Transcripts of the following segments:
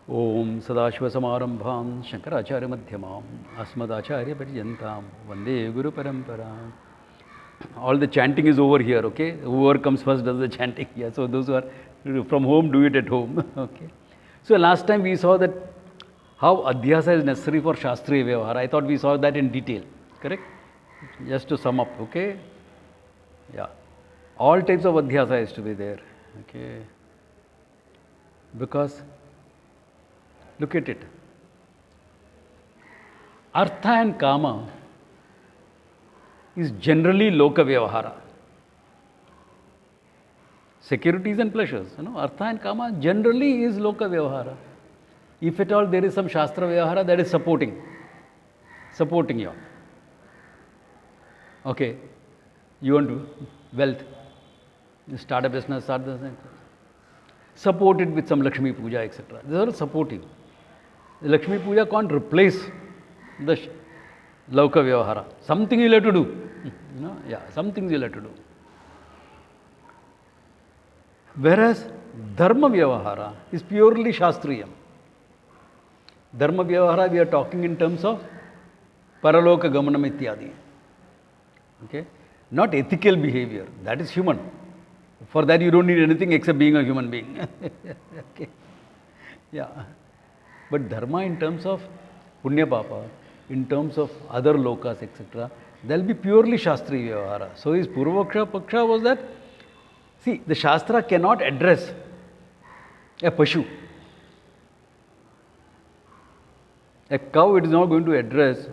Om Sadashivasamaramabham Shankaracharya Madhyamam Asmadacharya Paryantam Vande Guru Paramparam. All the chanting is over here, okay? Whoever comes first does the chanting. Yeah, so those who are from home, do it at home. Okay. So last time we saw that how Adhyasa is necessary for Shastriya Vyavahara. I thought we saw that in detail. Correct? Just to sum up, okay? Yeah. All types of Adhyasa is to be there. Okay. Because look at it. Artha and Kama is generally Loka Vyavahara. Securities and pleasures. Artha and Kama generally is Loka Vyavahara. If at all there is some Shastra Vyavahara that is supporting you. Okay. You want wealth. You start a business, support it with some Lakshmi Puja, etc. These are supportive. The Lakshmi Puja can't replace the Lauka Vyavahara. Something you'll have to do. Some things you'll have to do. Whereas Dharma Vyavahara is purely Shastriyam. Dharma Vyavahara we are talking in terms of Paraloka Gamanam Ityadi. Okay? Not ethical behavior. That is human. For that you don't need anything except being a human being. Okay. Yeah. But dharma in terms of punya papa, in terms of other lokas, etc., there will be purely Shastri Vyavahara. So his Purvaksha Paksha was that, see, the Shastra cannot address a Pashu. A cow it is not going to address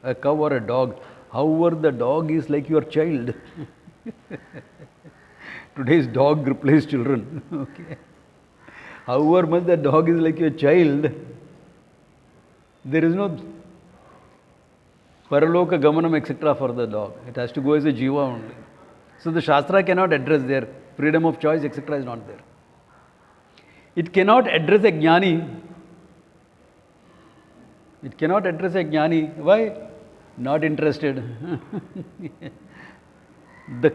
a cow or a dog. However, the dog is like your child. Today's dog replaces children. Okay. However much the dog is like your child, there is no Paraloka Gamanam etc. for the dog. It has to go as a Jiva only. So the Shastra cannot address their freedom of choice etc. is not there. It cannot address a Jnani. It cannot address a Jnani. Why? Not interested. The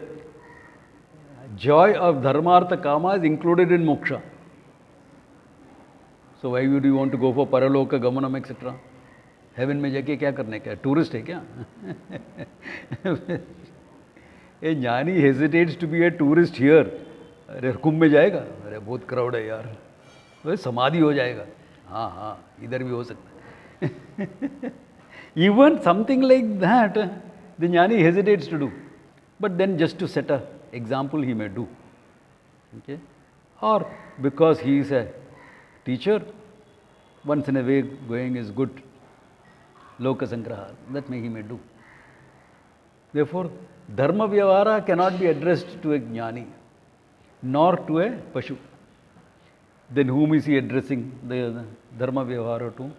joy of Dharmartha Kama is included in Moksha. So why would you want to go for Paraloka Gamanam etc.? Heaven में जाके क्या करने का? Tourist है क्या? A Jnani hesitates to be a tourist here. अरे कुंभ में जाएगा? अरे बहुत crowd है यार. वह समाधि हो जाएगा. हाँ, इधर भी हो सकता है. Even something like that, the Jnani hesitates to do. But then just to set an example he may do. Okay? Or because he is a teacher, once in a way going is good. Loka Sangraha, that he may do. Therefore, Dharma Vyavahara cannot be addressed to a Jnani, nor to a Pashu. Then whom is he addressing the Dharma Vyavahara to?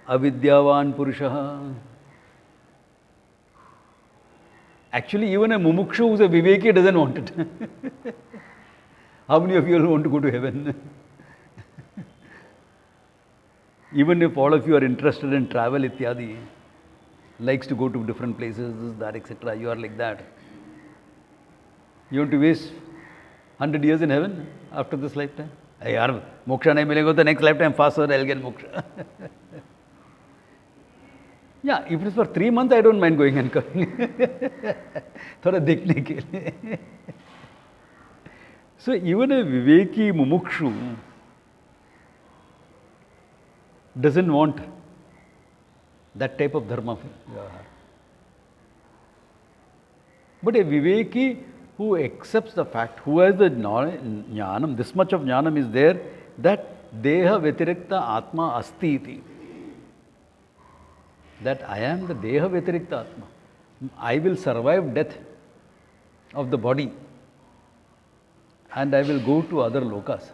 Avidyavan Purushaha. Actually, even a Mumukshu who is a Viveki doesn't want it. How many of you want to go to heaven? Even if all of you are interested in travel, ityadi, likes to go to different places, this, that, etc., you are like that. You want to waste 100 years in heaven after this lifetime? Hey, yaar, moksha nahi milega to next lifetime faster I'll get moksha. Yeah, if it is for 3 months, I don't mind going and coming. Thoda dekhne ke liye. So even a Viveki Mumukshu doesn't want that type of dharma. But a Viveki who accepts the fact, who has the jnanam, this much of jnanam is there, that Deha Vyatirekta Atma Asti iti. That I am the Deha Vyatirekta Atma. I will survive death of the body and I will go to other lokas.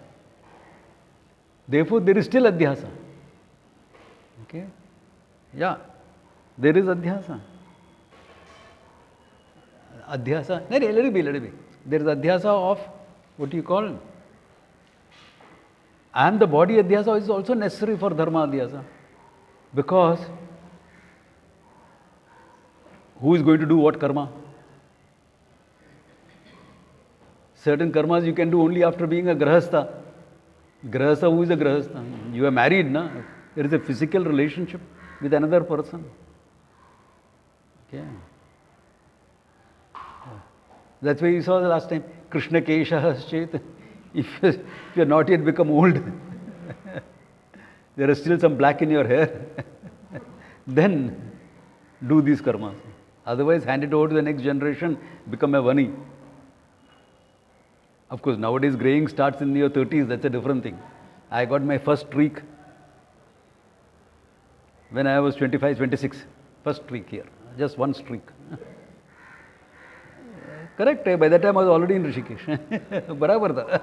Therefore, there is still Adhyasa. Okay? Yeah, there is Adhyasa. Adhyasa, let it be. There is Adhyasa of, what do you call? And the body Adhyasa is also necessary for Dharma Adhyasa. Because who is going to do what karma? Certain karmas you can do only after being a grahastha. Grahastha, who is a Grahastha? You are married, na? There is a physical relationship with another person. Okay. That's why you saw the last time, Krishna Kesha Chet. If you are not yet become old, there is still some black in your hair, then do these karmas. Otherwise, hand it over to the next generation, become a vani. Of course, nowadays graying starts in your 30s, that's a different thing. I got my first streak when I was 25, 26. First streak here, just one streak. Correct, by that time I was already in Rishikesh. Barabar tha.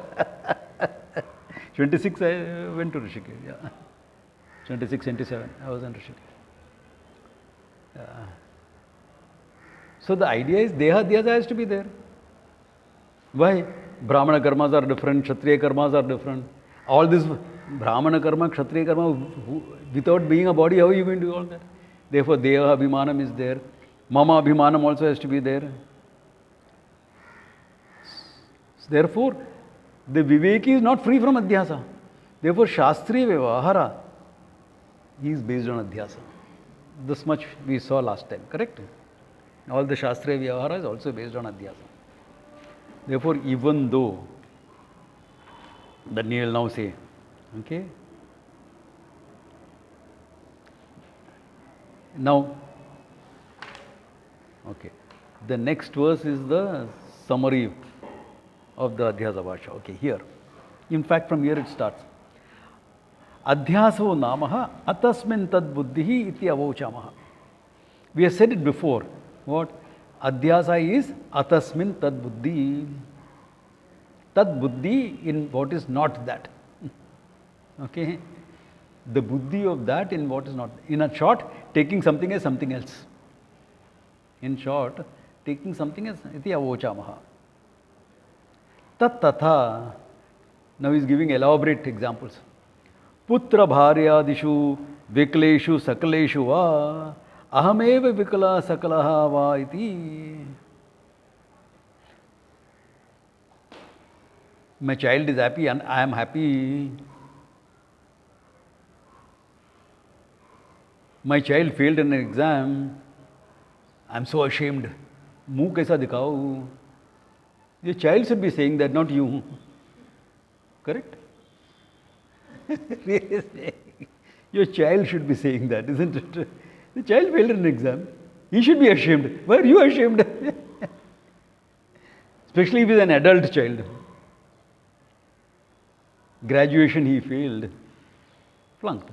26 I went to Rishikesh, yeah. 26, 27 I was in Rishikesh. So the idea is Deha Adhyasa has to be there. Why? Brahmana karmas are different, Kshatriya karmas are different. All this Brahmana karma, Kshatriya karma, without being a body, how are you going to do all that? Therefore, Deha Abhimanam is there. Mama Abhimanam also has to be there. Therefore, the Viveki is not free from Adhyasa. Therefore, Shastriya Vyavahara is based on Adhyasa. This much we saw last time, correct? All the Shastriya Vyavahara is also based on Adhyasa. Therefore, even though, then you will now say, okay? Now, okay, the next verse is the summary of the Adhyasa Bhashya. Okay, here. In fact, from here it starts. Adhyaso namaha atasmin tad buddhihi iti avauchamaha. We have said it before. What? Adhyasa is atasmin tad buddhi. Tad buddhi in what is not that. Okay? The buddhi of that in what is not. In a short, taking something as something else. In short, taking something as iti avauchamaha. Tat tatha. Now he is giving elaborate examples. Putra bharyadishu vikleshu sakaleshu va ahameva vikala sakalaha va iti. My child is happy and I am happy. My child failed in an exam. I am so ashamed. Muh kaisa dikhao. Your child should be saying that, not you. Correct? Your child should be saying that, isn't it? The child failed an exam. He should be ashamed. Why are you ashamed? Especially if he is an adult child. Graduation he failed. Flunked.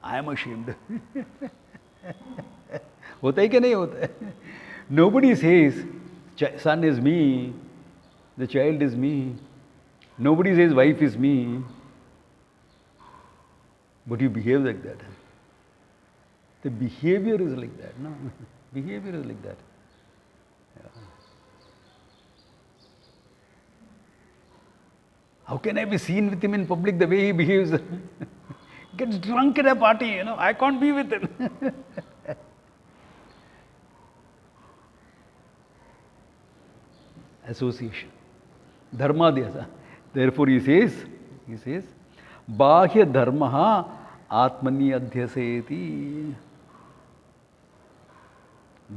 I am ashamed. Hota hai ki nahi hota? Nobody says, son is me, the child is me. Nobody says wife is me. But you behave like that. The behavior is like that. No? Behavior is like that. Yeah. How can I be seen with him in public the way he behaves? Gets drunk at a party, I can't be with him. Association. Dharma Adhyasa. Therefore he says, Bhashya dharmaha atmani adhyaseti.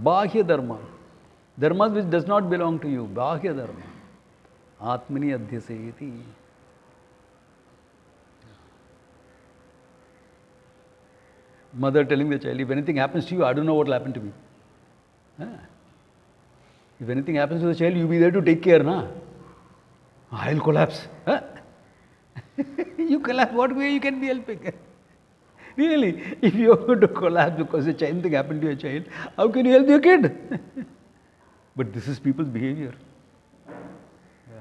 Bhashya dharma. Dharma which does not belong to you. Bhashya dharma. Atmani adhyaseti. Mother telling the child, if anything happens to you, I don't know what will happen to me. If anything happens to the child, you be there to take care, na? I'll collapse. You collapse, what way you can be helping? Really, if you are going to collapse because something happened to your child, how can you help your kid? But this is people's behavior. Yeah.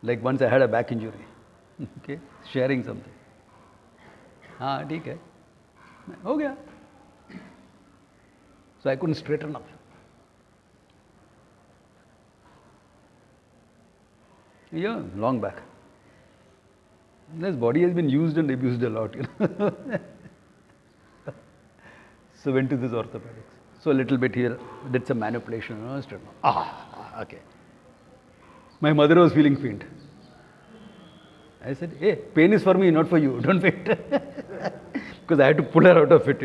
Like once I had a back injury. Okay, sharing something. हाँ ठीक है, हो गया. So I couldn't straighten up. Yeah, long back. This body has been used and abused a lot, So went to this orthopedics. So a little bit here, did some manipulation, straighten up. Okay. My mother was feeling faint. I said, hey, pain is for me, not for you. Don't faint. Because I had to pull her out of it,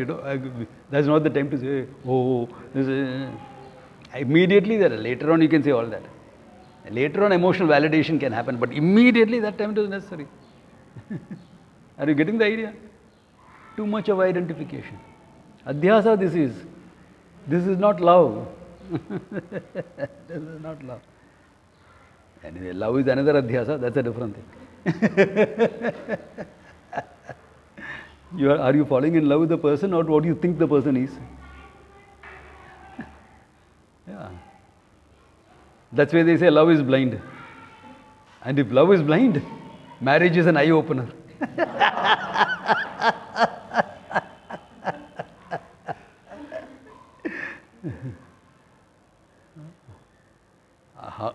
That's not the time to say, oh, immediately that. Later on you can say all that. Later on emotional validation can happen, but immediately that time it is necessary. Are you getting the idea? Too much of identification. Adhyasa this is. This is not love. This is not love. Anyway, love is another adhyasa, that's a different thing. Are you falling in love with the person or what you think the person is? Yeah. That's why they say love is blind. And if love is blind, marriage is an eye-opener.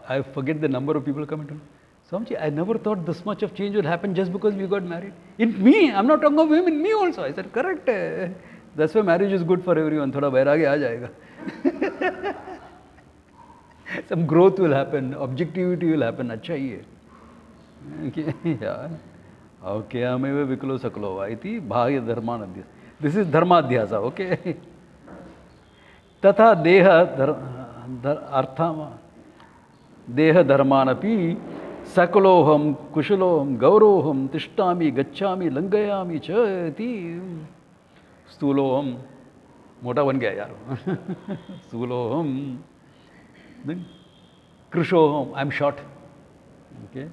I forget the number of people coming to me. Swamiji, I never thought this much of change would happen just because we got married. In me, I'm not talking of him, in me also. I said, correct. That's why marriage is good for everyone. Thoda vairagya aa jayega. Some growth will happen, objectivity will happen. Acha hi hai. Okay, yeah. Okay, ameva viklo saklo vaiti bhagya dharmanadhyasa. This is dharmadhyasa, okay. Tatha deha arthama. Deha dharmanapi sakaloham kushaloham gauroham tishtami gacchami langayami cha iti sthuloham mota ban gaya yaar. Sthuloham, then krishoham, I am short, okay.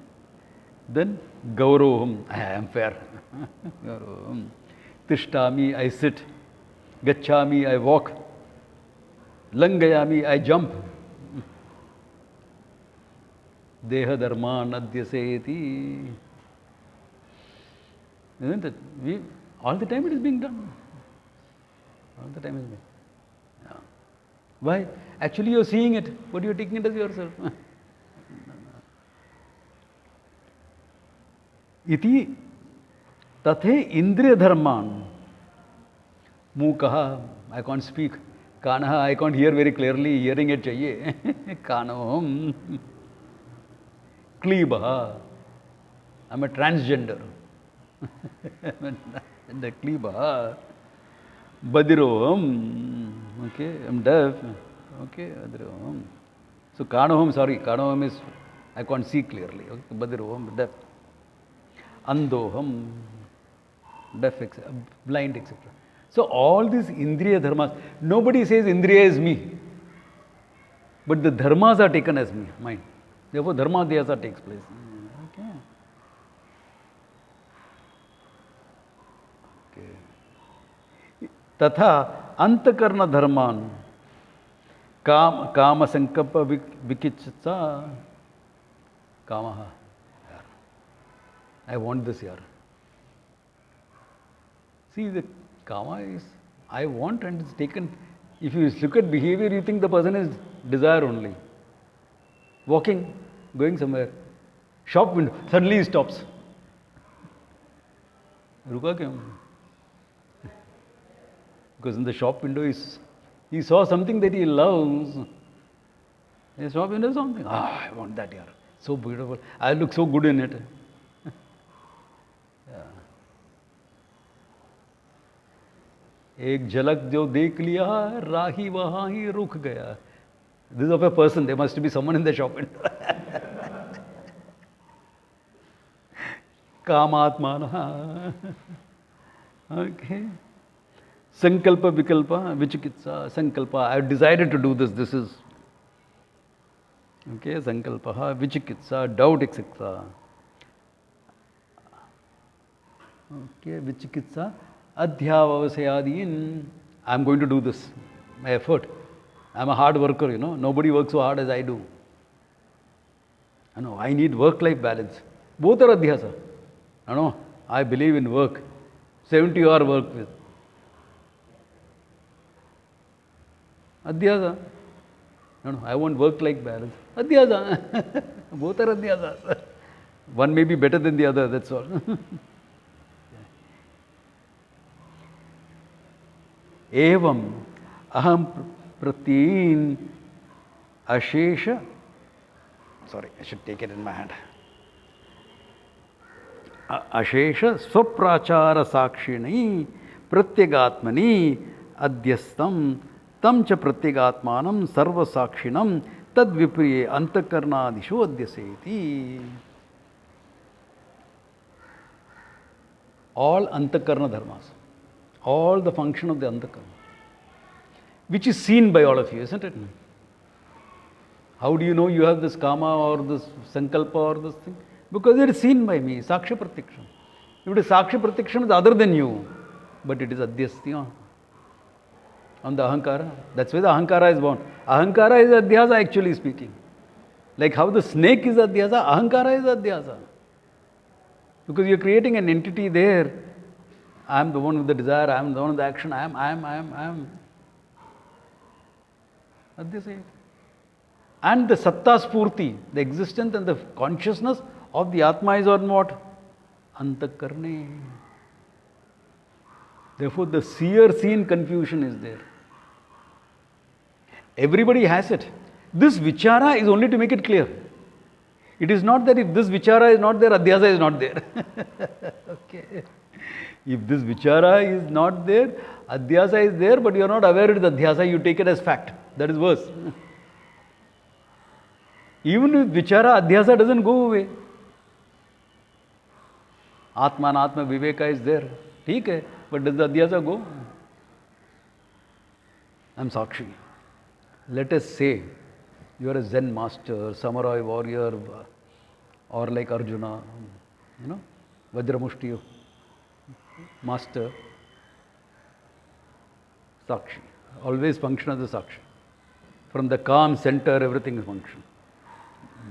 Then gauroham, I am fair. Gauroham, tishtami, I sit. Gacchami, I walk. Langayami, I jump. Deha dharman adhyaseti. Isn't it? All the time it is being done. All the time it is being. Yeah. Why? Actually you are seeing it, but you are taking it as yourself. Iti tathe indriya dharman. Mukaha, I can't speak. Kanaha, I can't hear very clearly. Hearing it chahiye. Kanaham. Klibaha, I'm a transgender. The Klibaha. Badiroham, okay, I'm deaf. Okay, Badiroham. So Kanoham, sorry, Kanoham is, I can't see clearly. Okay, Badiroham, deaf. Andoham, deaf, blind, etc. So all these Indriya dharmas, nobody says Indriya is me. But the dharmas are taken as me, mine. Therefore, dharmadhyasa takes place. Okay. Okay. Tatha antakarna dharman kama sankappa vikitsa kamaha. I want this here. See, the kama is I want and it's taken. If you look at behavior, you think the person is desire only. Walking, going somewhere, shop window, suddenly he stops. Ruka kyun? Because in the shop window he saw something that he loves. In the shop window something, I want that here. So beautiful. I look so good in it. एक झलक जो देख लिया राही वहाँ ही रुक गया. This is of a person. There must be someone in the shop window. Kamatmana. Okay. Sankalpa vikalpa vichikitsa. Sankalpa. I have decided to do this. This is. Okay. Sankalpa vichikitsa. Doubt, etc. Okay. Vichikitsa. Adhyavasayadin. I am going to do this. My effort. I am a hard worker, Nobody works so hard as I do. I need work-life balance. Both are adhyasa. I believe in work. 70-hour work with. Adhyasa. I want work-life balance. Adhyasa. Both are adhyasa. One may be better than the other, that's all. Evam aham pratin ashesha Sorry, I should take it in my hand. Ashesha swaprachara sakshini pratyagatmani adhyastam tam cha pratyagatmanam sarva sakshinam tad vipriye antakarnadishu adhyaseti. All antakarna dharmas, all the function of the antakarna, which is seen by all of you, isn't it? How do you know you have this kama or this sankalpa or this thing? Because it is seen by me, saksha pratyaksham. If it is saksha pratyaksham, it is other than you, but it is adhyasya on the ahankara. That's why the ahankara is born. Ahankara is adhyasa, actually speaking. Like how the snake is adhyasa, ahankara is adhyasa. Because you are creating an entity there. I am the one with the desire, I am the one with the action, I am. Adhyasa. And the satta spurti, the existence and the consciousness of the Atma is on what? Antakarne. Therefore, the seer-seen confusion is there. Everybody has it. This vichara is only to make it clear. It is not that if this vichara is not there, adhyasa is not there. Okay. If this vichara is not there, adhyasa is there, but you are not aware it is adhyasa, you take it as fact. That is worse. Even if vichara, adhyasa doesn't go away. Atma and Atma Viveka is there. ठीक है, but does the adhyasa go? I am Sakshi. Let us say you are a Zen master, samurai warrior, or like Arjuna, Vajramushti master. Sakshi. Always function as a Sakshi. From the calm center, everything is function.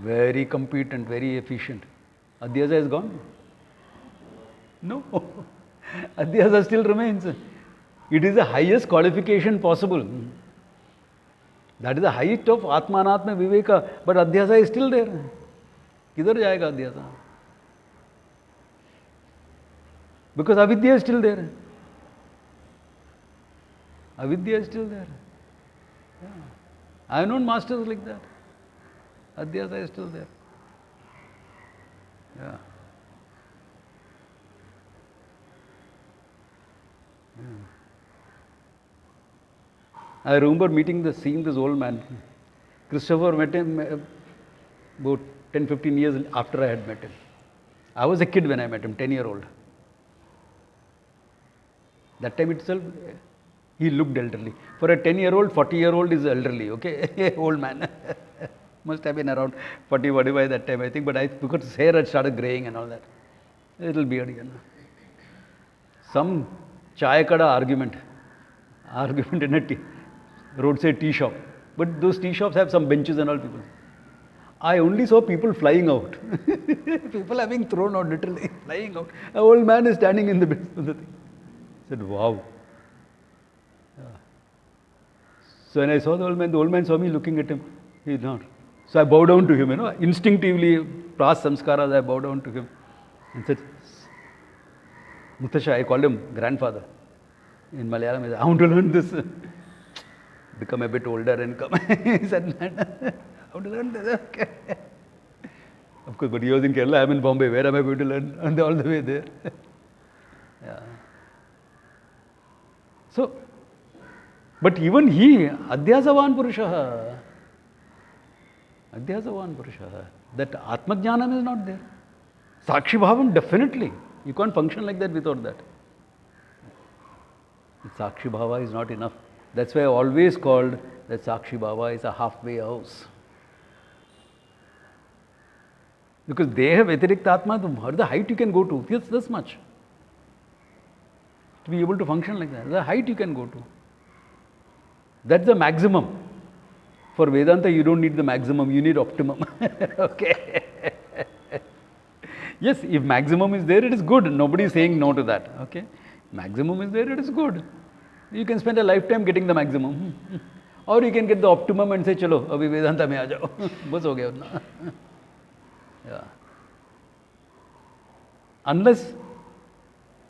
Very competent, very efficient. Adhyasa is gone? No. Adhyasa still remains. It is the highest qualification possible. That is the height of Atma Anatma Viveka. But Adhyasa is still there. Kidhar jayega Adhyasa? Because Avidya is still there. Avidya is still there. Yeah. I have known masters like that. Adhyasa is still there. Yeah. I remember seeing this old man. Christopher met him about 10-15 years after I had met him. I was a kid when I met him, 10-year-old. That time itself, he looked elderly. For a 10-year-old, 40-year-old is elderly, okay? Old man. Must have been around 40, 45 that time, I think. But because his hair had started graying and all that. A little beard again. Some chai kada argument in a roadside tea shop. But those tea shops have some benches and all people. I only saw people flying out. People are being thrown out, literally, flying out. An old man is standing in the middle of the thing. I said, wow. Yeah. So when I saw the old man saw me looking at him. He did not. So I bowed down to him, instinctively, past samskaras, I bowed down to him. And said, Mutasha, I called him grandfather. In Malayalam, I said, I want to learn this. Become a bit older and come. He said, I want to learn this. Okay. Of course, but he was in Kerala, I am in Bombay. Where am I going to learn? And all the way there. Yeah. So, but even he, Adhyasavan Purushaha. Adhyasavan Purushaha. That Atmajnanam is not there. Sakshi Bhavam, definitely. You can't function like that without that. Sakshi Bhava is not enough. That's why I always called that Sakshi Bhava is a halfway house. Because they have Vyatirikt Atma, the height you can go to, it's this much. To be able to function like that, the height you can go to. That's the maximum. For Vedanta, you don't need the maximum, you need optimum. Okay. Yes, if maximum is there, it is good. Nobody is saying no to that. Okay. Maximum is there, it is good. You can spend a lifetime getting the maximum. Or you can get the optimum and say, chalo, abhi Vedanta mein aa jao. Bas ho gaya utna. Yeah. Unless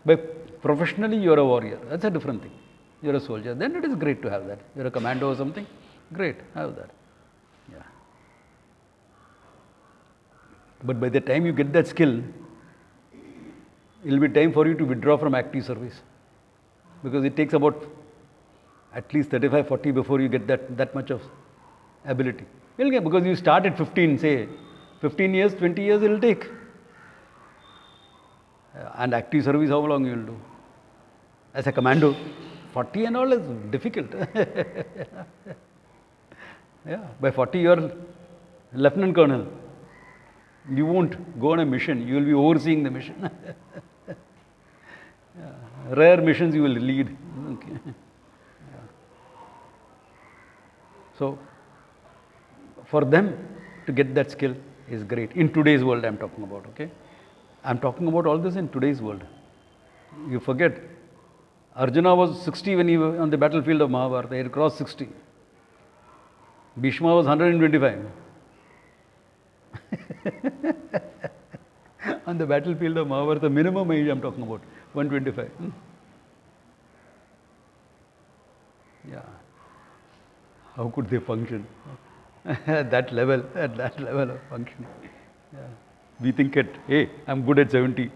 by professionally you are a warrior, that's a different thing. You are a soldier, then it is great to have that. You are a commando or something, great, have that. Yeah. But by the time you get that skill, it will be time for you to withdraw from active service. Because it takes about at least 35, 40 before you get that much of ability. You'll get, because you start at 15, say, 15 years, 20 years it will take. And active service, how long you will do? As a commando, 40 and all is difficult. Yeah, by 40 you are lieutenant colonel. You won't go on a mission, you will be overseeing the mission. Yeah. Rare missions you will lead. Okay. Yeah. So, for them to get that skill is great. In today's world I am talking about, okay? I am talking about all this in today's world. You forget, Arjuna was 60 when he was on the battlefield of Mahabharata. He had crossed 60. Bhishma was 125. On the battlefield of Mahabharata, minimum age I am talking about, 125. Yeah. How could they function? At that level of functioning. Yeah. We think hey, I'm good at 70.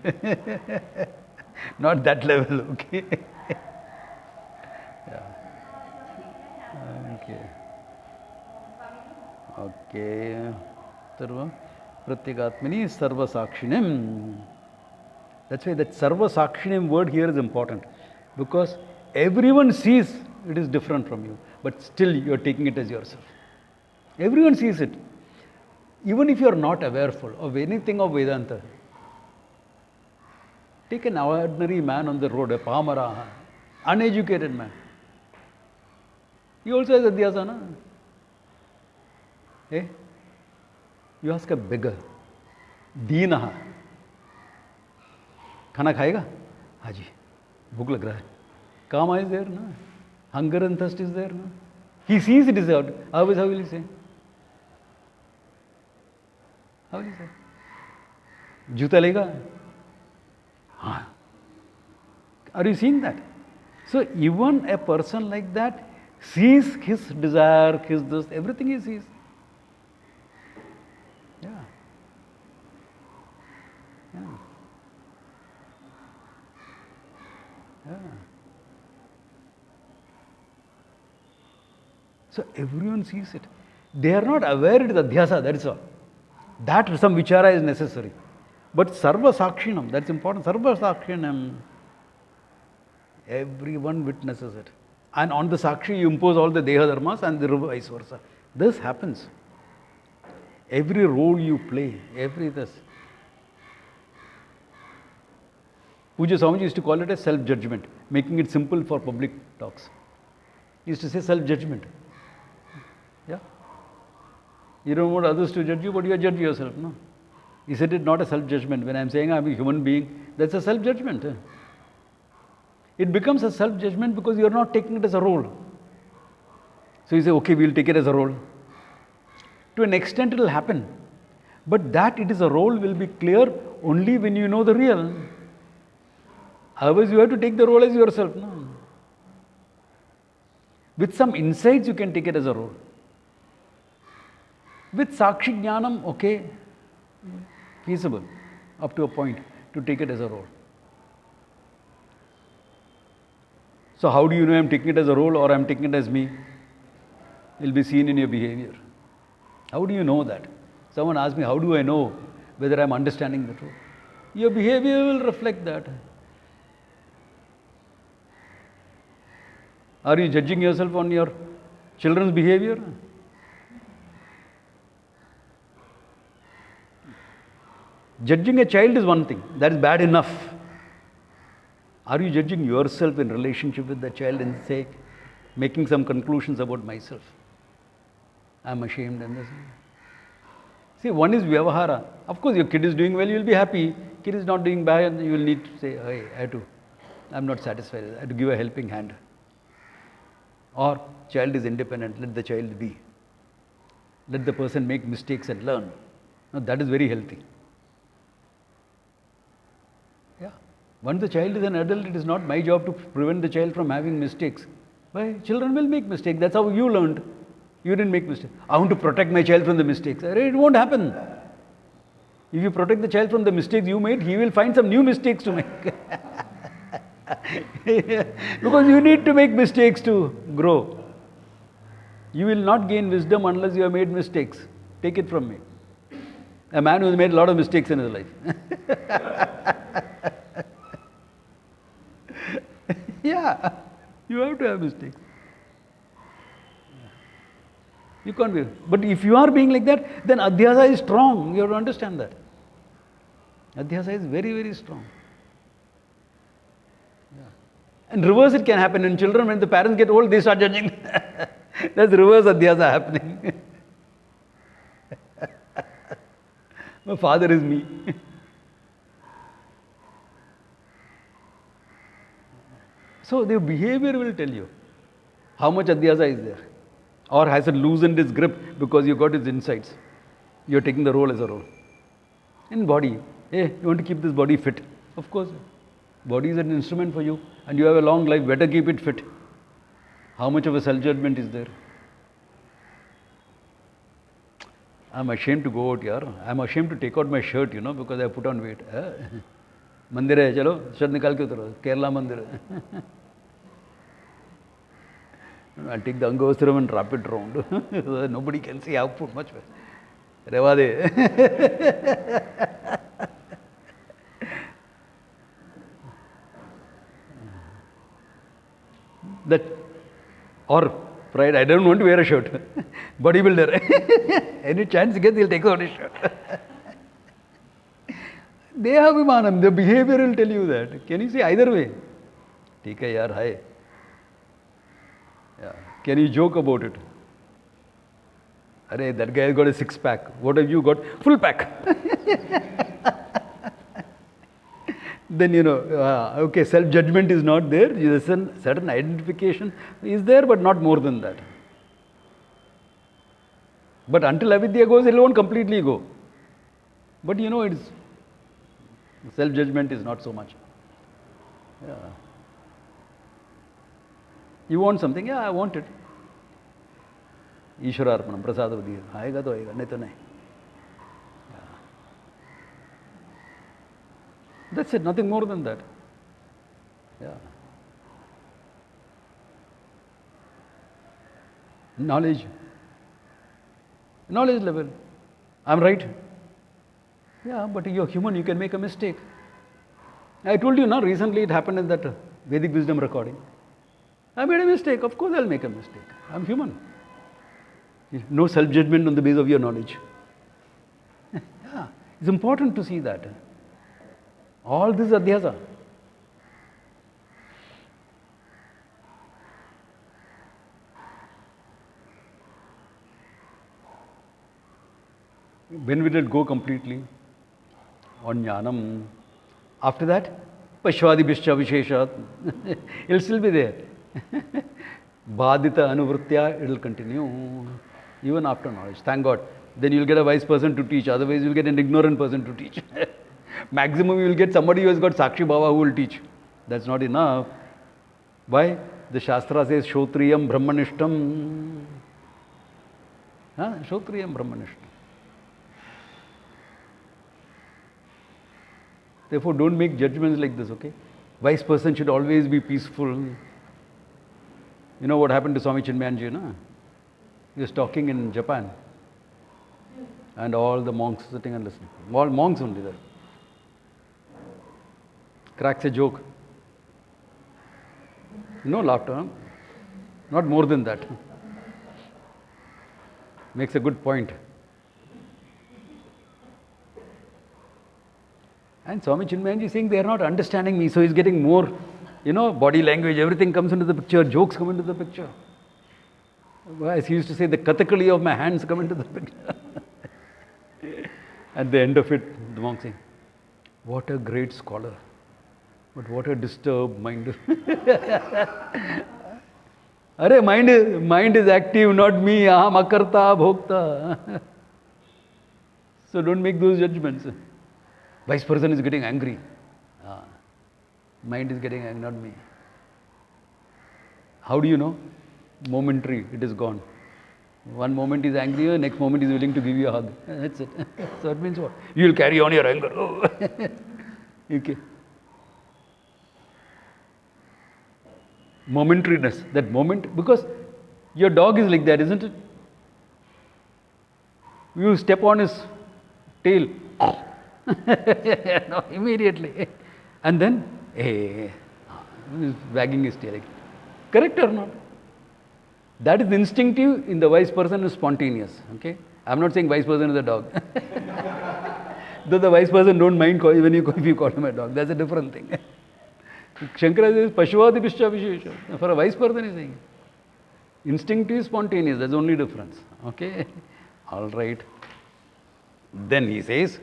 Not that level, okay? Yeah. Okay. Okay. Sarva Pratyagatmani Sarva Sakshinim. That's why that Sarva Sakshinim word here is important. Because everyone sees it is different from you. But still you are taking it as yourself. Everyone sees it. Even if you are not awareful of anything of Vedanta, take an ordinary man on the road, a pamara, uneducated man. He also has Adhyasa, na? Eh? You ask a beggar, Deenaha, खाना खाएगा? हाँ जी, भूख लग रहा है. Kama is there, na? Hunger and thirst is there, na? He sees it is out. How will he say? How will he say? जूता लेगा? हाँ. Are you seeing that? So even a person like that sees his desire, his this, everything he sees. Yeah. Yeah. Yeah. So everyone sees it. They are not aware it is Adhyasa, that is all. That some vichara is necessary. But Sarva Sakshinam, that's important. Sarva Sakshinam, everyone witnesses it. And on the Sakshi you impose all the Deha Dharmas and the vice versa. This happens. Every role you play, every this. Puja Swamiji used to call it a self-judgment, making it simple for public talks. He used to say self-judgment. Yeah. You don't want others to judge you, but you judge yourself, no? He said it's not a self-judgment. When I am saying I am a human being, that's a self-judgment. It becomes a self-judgment because you are not taking it as a role. So you say, okay, we will take it as a role. To an extent it will happen. But that it is a role will be clear only when you know the real. Otherwise you have to take the role as yourself. No? With some insights you can take it as a role. With Sakshi Jnanam, okay, feasible up to a point to take it as a role. So how do you know I am taking it as a role or I am taking it as me? It will be seen in your behavior. How do you know that? Someone asked me, how do I know whether I am understanding the truth? Your behavior will reflect that. Are you judging yourself on your children's behavior? Judging a child is one thing, that is bad enough. Are you judging yourself in relationship with the child and say, making some conclusions about myself? I am ashamed and this. See, one is Vyavahara. Of course, your kid is doing well, you will be happy. Kid is not doing bad, you will need to say, hey, I am not satisfied. I have to give a helping hand. Or, child is independent, let the child be. Let the person make mistakes and learn. Now, that is very healthy. Yeah. Once the child is an adult, it is not my job to prevent the child from having mistakes. Why? Children will make mistakes. That's how you learned. You didn't make mistakes. I want to protect my child from the mistakes. It won't happen. If you protect the child from the mistakes you made, he will find some new mistakes to make. Because you need to make mistakes to grow. You will not gain wisdom unless you have made mistakes. Take it from me. A man who has made a lot of mistakes in his life. Yeah, you have to have mistakes. You can't be. But if you are being like that, then Adhyasa is strong. You have to understand that. Adhyasa is very, very strong. Yeah. And reverse it can happen in children. When the parents get old, they start judging. That's reverse Adhyasa happening. My father is me. So the behavior will tell you how much Adhyasa is there. Or has it loosened its grip because you got its insights. You're taking the role as a role. In body, hey, you want to keep this body fit. Of course, body is an instrument for you and you have a long life, better keep it fit. How much of a self-judgment is there? I'm ashamed to go out here. I'm ashamed to take out my shirt, because I put on weight. Mandir hai, chalo, shirt nikal ke utaro. Kerala mandir. I'll take the Angavastram and wrap it round. So that nobody can see I've put much. Reva de. That, or pride, I don't want to wear a shirt. Bodybuilder. Any chance he gets, he'll take out his shirt. Dehabhimanam, the behavior will tell you that. Can you see either way? Theek hai yaar, hai. Yeah. Can you joke about it? Arey, that guy has got a six-pack. What have you got? Full pack. Then, okay, self-judgment is not there. Certain identification is there, but not more than that. But until avidya goes, it won't completely go. But it's self-judgment is not so much. Yeah. You want something? Yeah, I want it. Ishwararpanam, prasadavadi. Aayega to aayega, nahi to nahi. Yeah. That's it, nothing more than that. Yeah. Knowledge level. I'm right. Yeah, but you're human, you can make a mistake. I told you, recently it happened in that Vedic wisdom recording. I made a mistake. Of course I'll make a mistake. I'm human. No self-judgment on the basis of your knowledge. Yeah, it's important to see that. All this is Adhyasa. When will it go completely? On Jnanam. After that, Pashvadi Bhishya Visheshat. It'll still be there. Bhadita Anuvritya, it will continue. Even after knowledge. Thank God. Then you'll get a wise person to teach. Otherwise, you'll get an ignorant person to teach. Maximum, you will get somebody who has got Sakshi Baba who will teach. That's not enough. Why? The Shastra says, Shotriyam Brahmanishtam. Shotriyam Brahmanishtam. Therefore, don't make judgments like this, okay? Wise person should always be peaceful. You know what happened to Swami Chinmayanji, no? He was talking in Japan. And all the monks sitting and listening. All monks only there. Cracks a joke. No laughter, huh? Not more than that. Makes a good point. And Swami Chinmayanji is saying they are not understanding me, so he's getting more, body language, everything comes into the picture, jokes come into the picture. As he used to say, the Kathakali of my hands come into the picture. At the end of it, the monk saying, what a great scholar, but what a disturbed mind. Arey, mind is active, not me, aham akarta bhokta. So don't make those judgments. Wise person is getting angry. Mind is getting angry, not me. How do you know? Momentary, it is gone. One moment is angry, next moment is willing to give you a hug. That's it. So it means what? You will carry on your anger. Oh. Okay. Momentariness, that moment, because your dog is like that, isn't it? You step on his tail, no, immediately, and then, hey, he's wagging his tail. Correct or not? That is instinctive. In the wise person is spontaneous. Okay, I'm not saying wise person is a dog. Though the wise person don't mind if you call him a dog. That's a different thing. Shankara says Pashuvadi Bhashya Vishesha. For a wise person, he's saying instinctive is spontaneous. That's the only difference. Okay, all right. Then he says,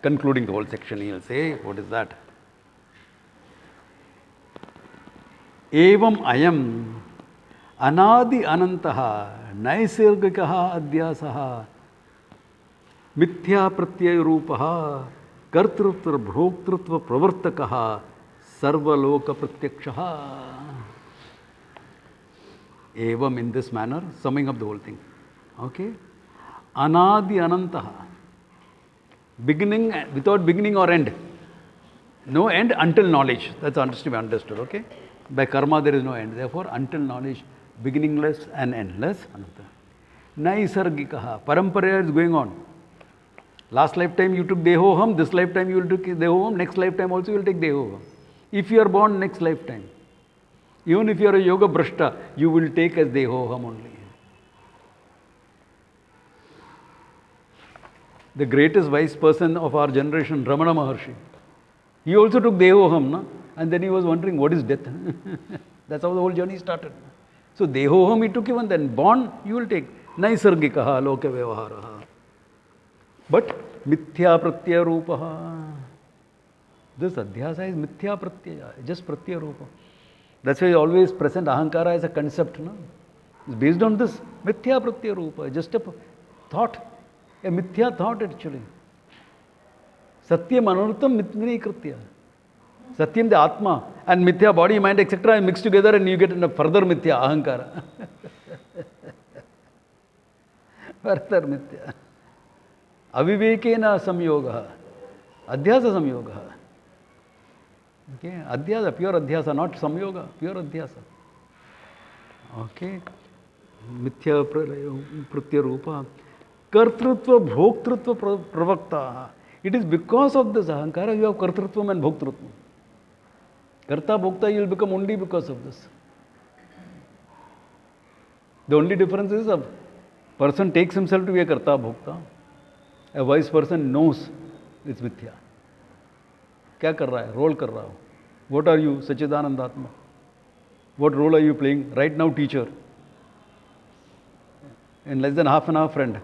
concluding the whole section, he'll say, what is that? Evam ayam anadi anantaha naisargikaha adhyasaha mithya pratyaya rupaha kartrutva bhoktrutva pravartakaha sarvaloka pratyakshaha. Evam, in this manner, summing up the whole thing. Okay? Anadi anantaha. Beginning, without beginning or end. No end until knowledge. That's to be understood. Okay? By karma there is no end. Therefore, until knowledge, beginningless and endless. Naisargikaha. Parampara is going on. Last lifetime you took Dehoham, this lifetime you will take Dehoham, next lifetime also you will take Dehoham. If you are born next lifetime, even if you are a yoga brashta, you will take as Dehoham only. The greatest wise person of our generation, Ramana Maharshi, he also took Dehoham, na? And then he was wondering, what is death? That's how the whole journey started. So Dehoham he took even then. Born, you will take. Naisargikaha loka vyavaharaha. But mithya pratyaya rupaha. This adhyasa is mithya pratyaya, just pratyaya rupa. That's why always present ahankara as a concept. No? It's based on this mithya pratyaya rupa, just a thought. A mithya thought actually. Satyam anurtam mitmini kritya. Satyam the Atma and mithya body, mind, etc. mixed together and you get a further mithya, ahankara. Further mithya. Avivekena samyoga. Adhyasa samyoga. Okay, adhyasa, pure adhyasa, not samyoga, pure adhyasa. Okay. Mithya pratyaya rupa. Kartrutva bhoktrutva pravakta. It is because of this ahankara you have kartrutvam and bhoktrutvam. Karta bhokta you will become only because of this. The only difference is a person takes himself to be a karta bhokta. A wise person knows it's mithya. Kya kar raha hai? Role kar raha ho. What are you? Sachidanandatma. What role are you playing? Right now, teacher. In less than half an hour, friend.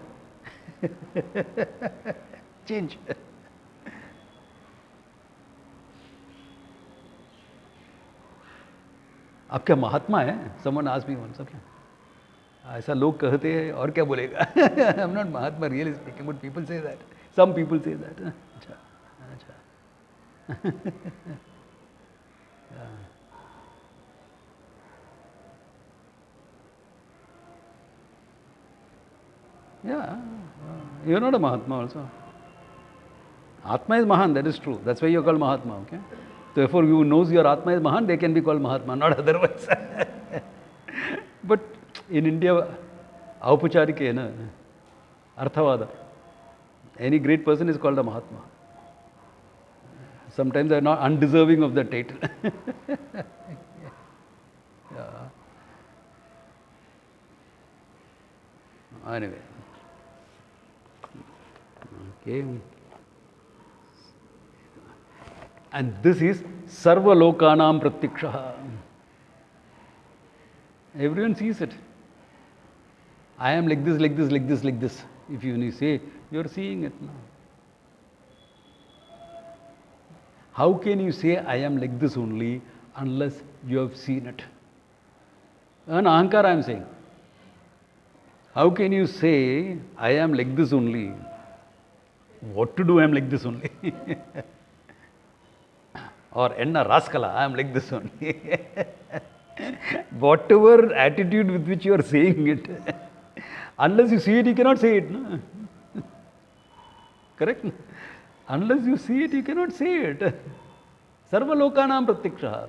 Change. आप क्या महात्मा है? Someone asked me once. ऐसा लोग कहते हैं और क्या बोलेगा? I'm not Mahatma really speaking, but people say that. Some people say that. अच्छा, अच्छा. Yeah, you're not a Mahatma also. Atma is Mahan, that is true. That's why you're called Mahatma, okay? Therefore, who knows your Atma is Mahan, they can be called Mahatma, not otherwise. But in India, Aupacharika hai na, Arthavada. Any great person is called a Mahatma. Sometimes they are not undeserving of the title. Yeah. Anyway. Okay. And this is Sarva Lokanam Pratyakshaha. Everyone sees it. I am like this, like this, like this, like this. If you say, you are seeing it now. How can you say I am like this only unless you have seen it? An ahankara I am saying. How can you say I am like this only? What to do I am like this only? Or enna raskala, I am like this only. Whatever attitude with which you are saying it, Unless you see it, you cannot say it. No? Correct? Unless you see it, you cannot say it. Sarva lokanam pratyaksha.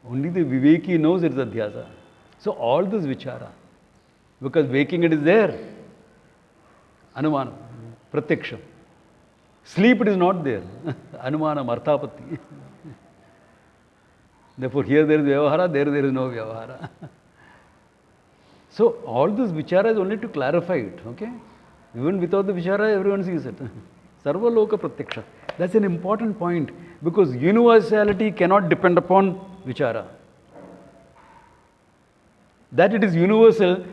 Only the Viveki knows it is Adhyasa. So all this vichara, because waking it is there. Anumanam, pratyaksham. Sleep it is not there. Anumanam, arthapatti. Therefore here there is vyavahara, there is no vyavahara. So all this vichara is only to clarify it, okay? Even without the vichara, everyone sees it. Sarva loka pratyaksha. That's an important point, because universality cannot depend upon vichara. That it is universal,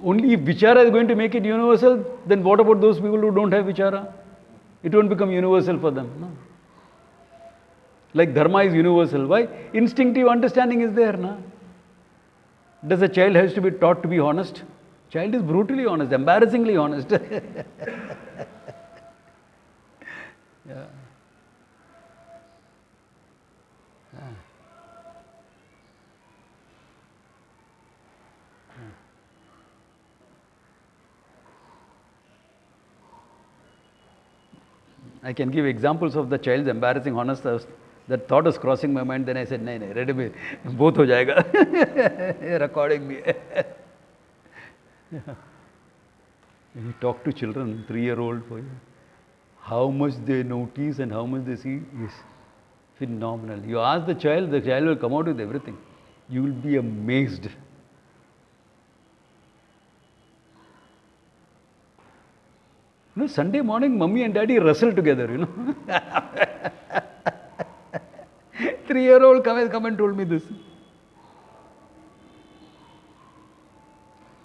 only if vichara is going to make it universal, then what about those people who don't have vichara? It won't become universal for them. No? Like dharma is universal. Why? Instinctive understanding is there. No? Does a child has to be taught to be honest? Child is brutally honest, embarrassingly honest. Yeah. I can give examples of the child's embarrassing honest. That thought was crossing my mind. Then I said, "No, ready me, both ho jayega." Recording me. When you talk to children, 3-year-old for you, how much they notice and how much they see is phenomenal. You ask the child will come out with everything. You will be amazed. You know, Sunday morning, mommy and daddy wrestle together, you know. 3-year-old come and told me this.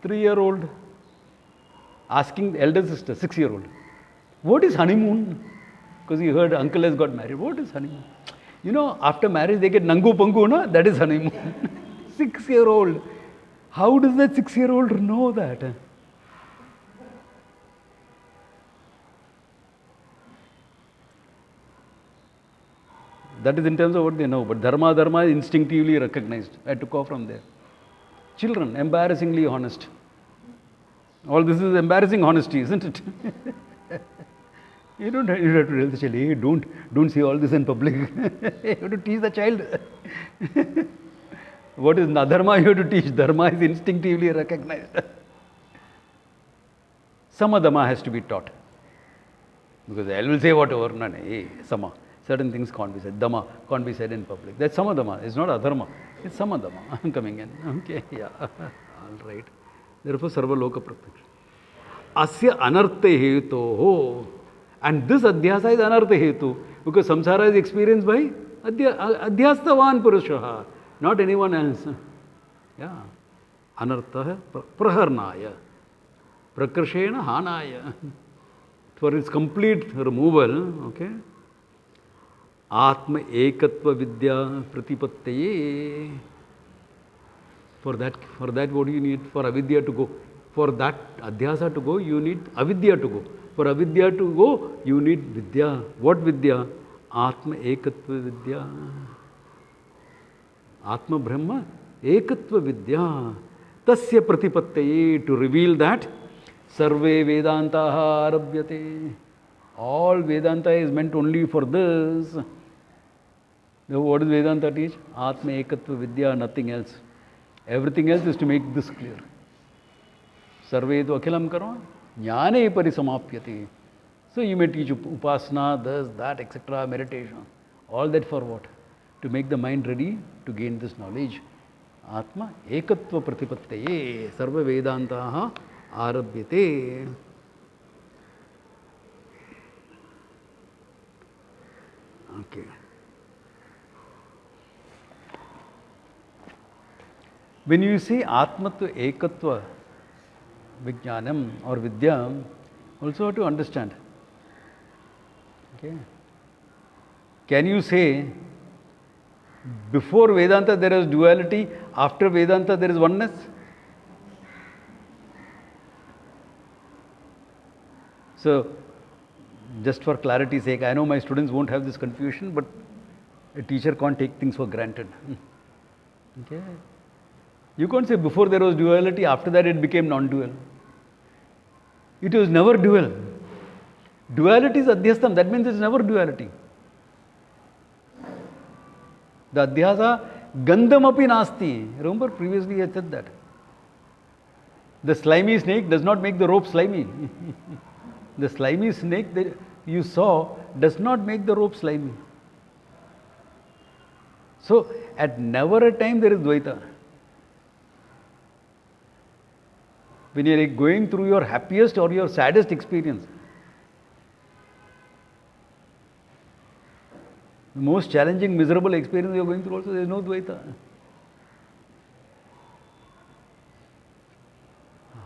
3-year-old asking the elder sister, 6-year-old, what is honeymoon? Because he heard uncle has got married. What is honeymoon? You know, after marriage they get nangu pangu, no? That is honeymoon. 6-year-old. How does that 6-year-old know that? That is in terms of what they know. But dharma is instinctively recognized. I took off from there. Children, embarrassingly honest. All this is embarrassing honesty, isn't it? You have to tell the child, hey, don't say all this in public. You have to teach the child. What is nadharma you have to teach? Dharma is instinctively recognized. Samadhamma has to be taught. Because I will say whatever. No, hey, sama. Certain things can't be said. Dhamma can't be said in public. That's samadhamma. It's not adharma. It's samadhamma. I'm coming in. Okay, yeah. All right. Therefore, sarva loka pratyaksha. Asya anartha hetu. And this adhyasa is anartha hetu. Because samsara is experienced by adhyastavan purushaha. Not anyone else. Yeah. Anartha praharnaya. Prakarshena hanaya. For its complete removal, okay. Atma ekatva vidya pratipattaye. For that, what do you need? For avidya to go. For that adhyasa to go, you need avidya to go. For avidya to go, you need vidya. What vidya? Atma ekatva vidya. Atma Brahma ekatva vidya. Tasya pratipattaye. To reveal that, sarve vedantaha arabhyate. All Vedanta is meant only for this. What does Vedanta teach? Atma ekatva vidya, nothing else. Everything else is to make this clear. Sarve tu akhilam karo, jnane parisamapyate. So you may teach upasana, this, that, etc., meditation. All that for what? To make the mind ready to gain this knowledge. Atma ekatva pratipattaye sarva vedantaha arabhyate. Okay. When you say Atmatva Ekatva Vijnanam or Vidya, also have to understand. Okay. Can you say before Vedanta there is duality, after Vedanta there is oneness? So, just for clarity's sake, I know my students won't have this confusion, but a teacher can't take things for granted. Okay? You can't say before there was duality, after that it became non-dual. It was never dual. Duality is adhyastam, that means it's never duality. The adhyasa, gandham api nasti. Remember previously I said that. The slimy snake does not make the rope slimy. The slimy snake that you saw does not make the rope slimy. So, at never a time there is Dvaita. When you are going through your happiest or your saddest experience, the most challenging, miserable experience you are going through also, there is no Dvaita.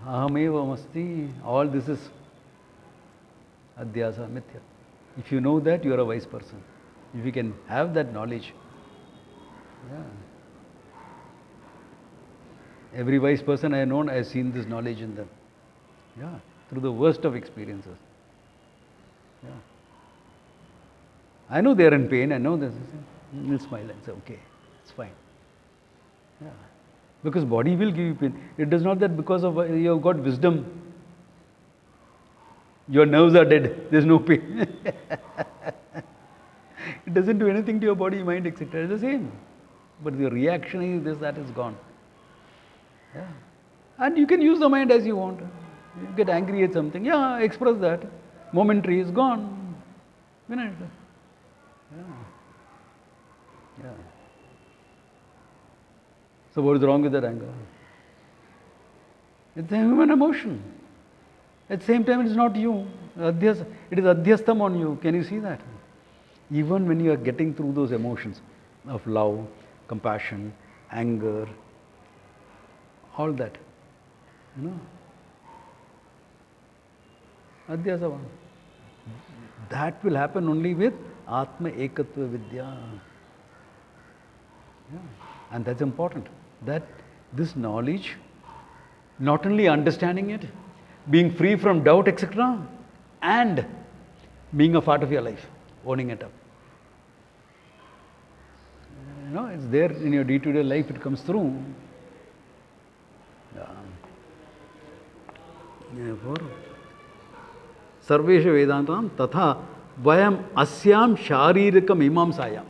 Ahameva masti, all this is Adhyasa, Mithya. If you know that, you are a wise person. If you can have that knowledge, yeah. Every wise person I have known, I have seen this knowledge in them. Yeah, through the worst of experiences. Yeah. I know they are in pain, I know this. You'll smile and say, okay, it's fine. Yeah. Because body will give you pain. It does not that because of you have got wisdom, your nerves are dead, there is no pain. It doesn't do anything to your body, mind, etc. It's the same. But the reaction is this, that is gone. Yeah. And you can use the mind as you want. You get angry at something, yeah, express that. Momentary is gone. Minute. Yeah. Yeah. So what is wrong with that anger? It's a human emotion. At the same time, it is not you. It is adhyastam on you. Can you see that? Even when you are getting through those emotions of love, compassion, anger, all that, Adhyasa. That will happen only with Atma Ekatva Vidya. Yeah. And that's important. That this knowledge, not only understanding it, being free from doubt, etc., and being a part of your life, owning it up. It's there in your day-to-day life, it comes through. Yeah. Therefore, Sarvesha Vedantam Tatha Vayam Asyam Sharirika Mimamsayam.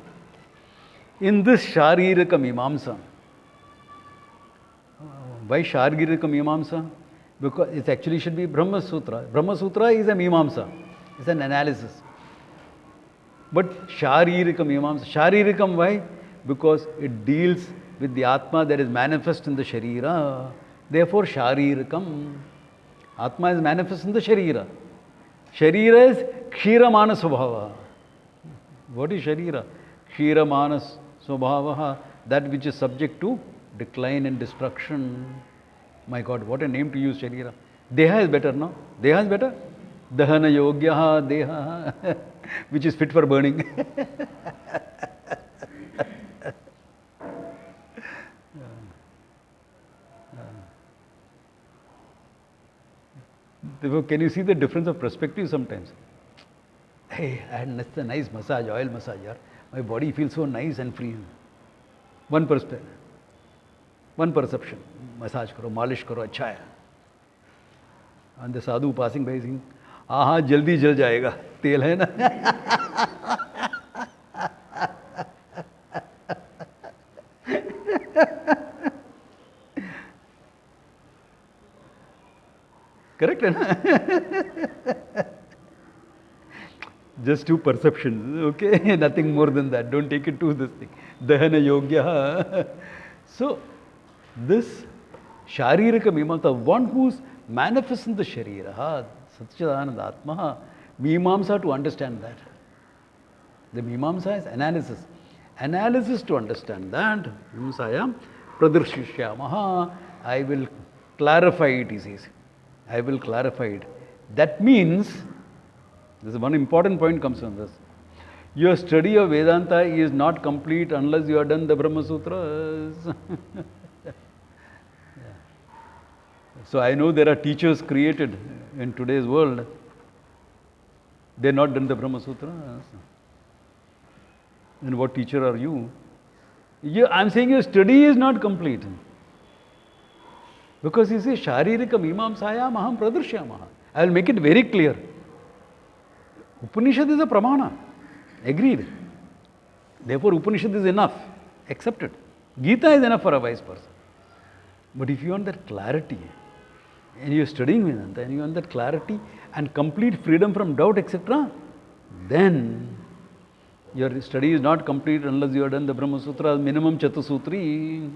In this Sharirika Mimamsa, why Sharirika Mimamsa? Because it actually should be Brahma Sutra. Brahma Sutra is a Mimamsa, it's an analysis. But Sharirika Mimamsa, Sharirikam why? Because it deals with the Atma that is manifest in the Sharira. Therefore, Sharirikam. Atma is manifest in the Sharira. Sharira is Kshiramana Swabhava. What is Sharira? Kshiramana Swabhava, that which is subject to decline and destruction. My God, what a name to use, Sharira. Deha is better, no? Deha is better? Dahana Yogyaha Deha, which is fit for burning. Can you see the difference of perspective sometimes? Hey, I had a nice massage, oil massage. Yaar. My body feels so nice and free. One perspective, one perception. Massage karo, malish karo, अच्छा है. And the sadhu passing by saying, हाँ जल्दी जल जाएगा, तेल है ना. Correct? Just two perceptions, okay? Nothing more than that. Don't take it to this thing. Dahana Yogya. So, this Sharirika Mimamsa, one who's manifest in the Sharira, Satchidananda Atma, Mimamsa to understand that. The Mimamsa is analysis. Analysis to understand that. Mimamsaya Pradarshishya. I will clarify it, he says. I will clarify it. That means, this is one important point comes from this. Your study of Vedanta is not complete unless you have done the Brahma Sutras. Yeah. So I know there are teachers created in today's world. They have not done the Brahma Sutras. And what teacher are you? I'm saying your study is not complete. Because he says, Sharirika Mimamsayam Aham Pradrishyamaha. I will make it very clear. Upanishad is a pramana. Agreed. Therefore, Upanishad is enough. Accepted. Gita is enough for a wise person. But if you want that clarity, and you are studying Vedanta, and you want that clarity and complete freedom from doubt, etc., then your study is not complete unless you have done the Brahma Sutra, minimum Chatusutri.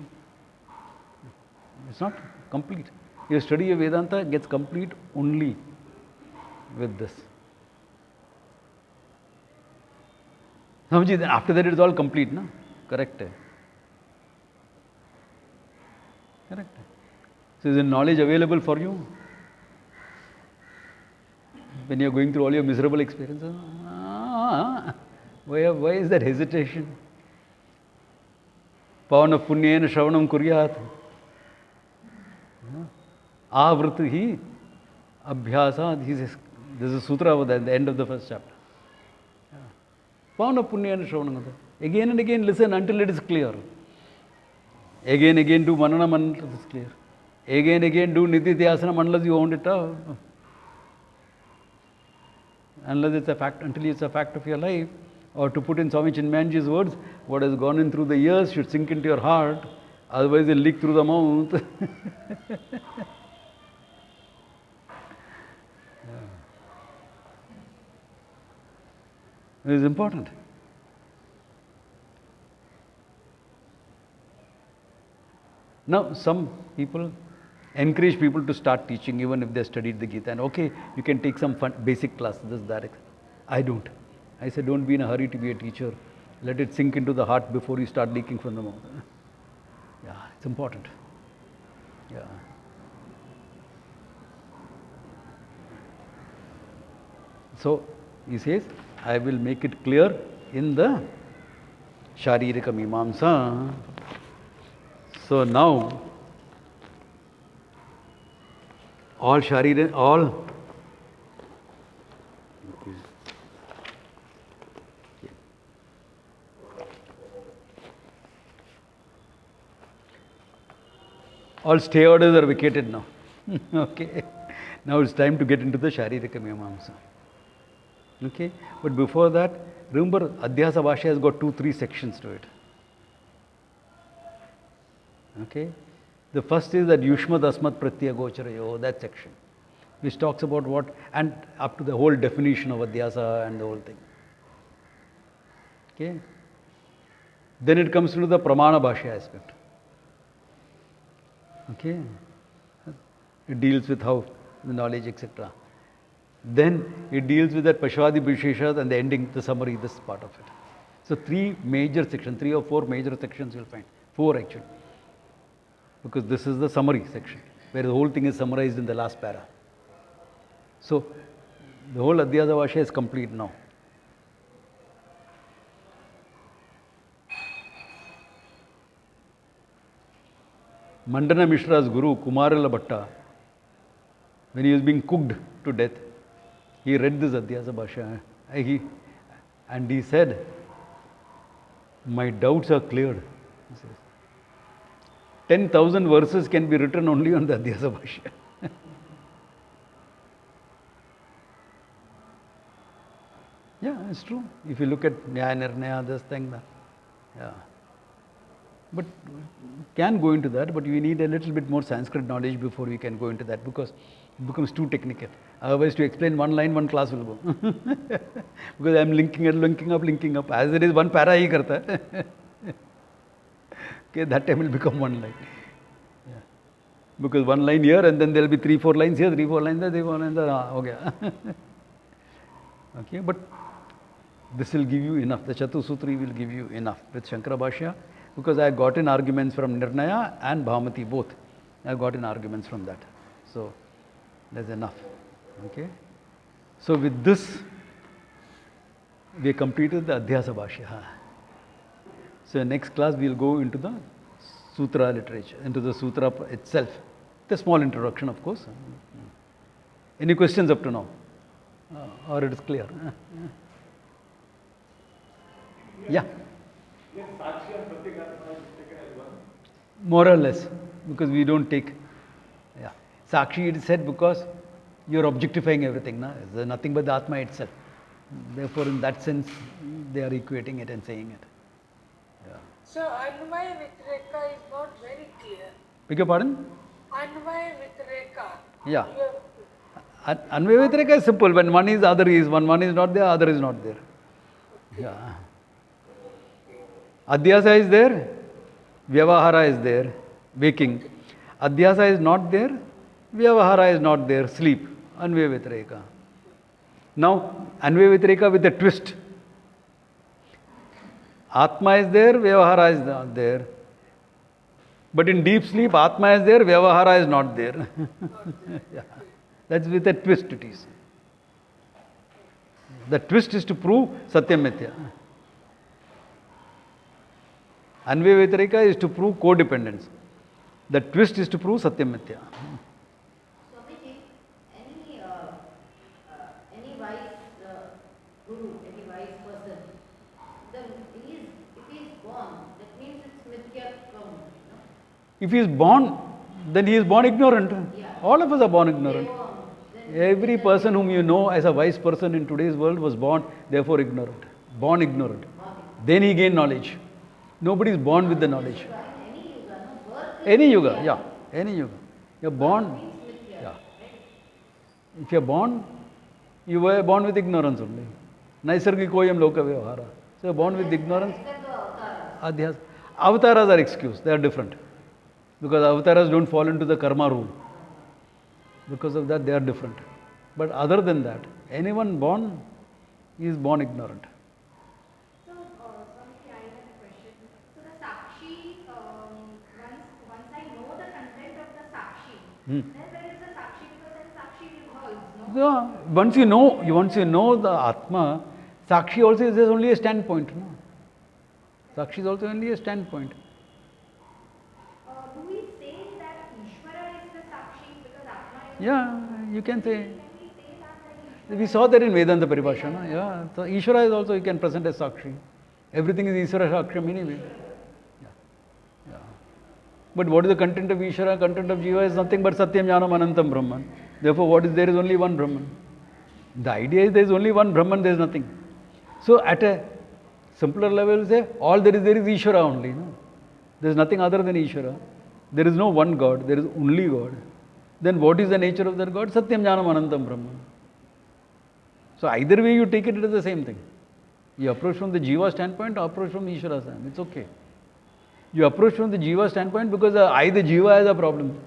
It's not complete. Your study of Vedanta gets complete only with this. After that it is all complete, no? Correct. Correct. So is the knowledge available for you? When you are going through all your miserable experiences, why is that hesitation? Pavana punyena shravanam kuryat. Avritihi Adhyasa. This is a sutra at the end of the first chapter. Pavana punyena shravanam. Again and again listen until it is clear. Again do mananam until it is clear. Again do nididhyasanam unless you own it out. Unless it's a fact, until it's a fact of your life. Or to put in Swami Chinmayanji's words, what has gone in through the ears should sink into your heart, otherwise it'll leak through the mouth. It is important. Now, some people encourage people to start teaching even if they studied the Gita. And okay, you can take some fun, basic class, this, that. I don't. I say don't be in a hurry to be a teacher. Let it sink into the heart before you start leaking from the mouth. Yeah, it's important. Yeah. So, he says, I will make it clear in the Sharirika Mimamsa. So now, all stay orders are vacated now. Okay. Now it's time to get into the Sharirika Mimamsa. Okay. But before that, remember Adhyasa Bhashya has got 2-3 sections to it. Okay. The first is that Yushmat Asmat Pratyaya Gocharayo, that section, which talks about what, and up to the whole definition of Adhyasa and the whole thing. Okay. Then it comes to the Pramana Bhashya aspect. Okay. It deals with how the knowledge, etc. Then it deals with that Pashvadi Vishesha and the ending, the summary, this part of it. So 3 major sections, 3 or 4 major sections you'll find. 4 actually. Because this is the summary section, where the whole thing is summarized in the last para. So the whole Adhyasa Bhashya is complete now. Mandana Mishra's guru, Kumarala Bhatta, when he was being cooked to death, he read this Adhyasa Bhashya and he said, my doubts are cleared. He says, 10,000 verses can be written only on the Adhyasa Bhashya. Yeah, it's true. If you look at Nyaya Nirnaya, this thing, that. Yeah. But can go into that, but we need a little bit more Sanskrit knowledge before we can go into that, because it becomes too technical. Otherwise, to explain one line, one class will go. Because I am linking up. As it is one para hi karta hai. Okay, that time will become one line. Yeah. Because one line here and then there will be 3-4 lines here, 3-4 lines there, 3-4 lines there. Okay. Okay, but this will give you enough. The Chatusutri will give you enough with Shankara Bhashya, because I have gotten arguments from Nirnaya and Bhamati both. I have gotten arguments from that. So, there's enough. Okay. So, with this, we have completed the Adhyasa Bhashya. So, next class we will go into the Sutra literature, into the Sutra itself. The small introduction, of course. Any questions up to now? Or it is clear? Yeah. More or less, because we don't take Sakshi it is said because you are objectifying everything. Na? There's nothing but the Atma itself. Therefore, in that sense, they are equating it and saying it. Yeah. So Anvaya Vitreka is not very clear. Beg your pardon? Anvaya Vitreka. Yeah. Anvaya Vitreka is simple. When one is, other is. When one is not there, other is not there. Yeah. Adhyasa is there, Vyavahara is there, waking. Adhyasa is not there, Vyavahara is not there, sleep. Anvaya Vitreka. Now, Anvaya Vitreka with a twist. Atma is there, Vyavahara is not there. But in deep sleep, Atma is there, Vyavahara is not there. Yeah. That's with a twist it is. The twist is to prove Satyam Mithya. Anvaya Vitarika is to prove codependence. The twist is to prove Satyam Mithya. Swamiji, any wise guru, any wise person, then if he is born, that means it's Mithya from, no? If he is born, then he is born ignorant. Yeah. All of us are born ignorant. Every person whom you know as a wise person in today's world was born, therefore ignorant. Born ignorant. Then he gained knowledge. Nobody is born with the knowledge. Any yuga, yeah. Any yuga. You're born. Yeah. If you're born, you were born with ignorance only. Naisargikoyam loka vyavahara. So you're born with ignorance. Adhyasa. Avataras are excused. They are different. Because avataras don't fall into the karma rule. Because of that, they are different. But other than that, anyone born is born ignorant. So, Swamiji, I have a question. So, the Sakshi, once I know the content of the Sakshi, then where is the Sakshi? Because then Sakshi revolves, no? Yeah, once you know the Atma, Sakshi also is only a standpoint. No? Sakshi is also only a standpoint. Do we say that Ishvara is the Sakshi because Atma is Yeah, you can say. Can we say that We saw that in Vedanta Paribhasha. No? Yeah, so Ishvara is also you can present as Sakshi. Everything is Ishvara Saksham anyway. Yeah. Yeah. But what is the content of Ishvara? Content of Jiva is nothing but Satyam Jnanam Anantam Brahman. Therefore, what is there is only one Brahman. The idea is there is only one Brahman, there is nothing. So, at a simpler level, we say all there is Ishvara only. No? There is nothing other than Ishvara. There is no one God, there is only God. Then what is the nature of that God? Satyam Jnanam Anantam Brahman. So either way you take it, it is the same thing. You approach from the Jiva standpoint or approach from Ishvara standpoint. It's okay. You approach from the Jiva standpoint because I, the Jiva, has a problem.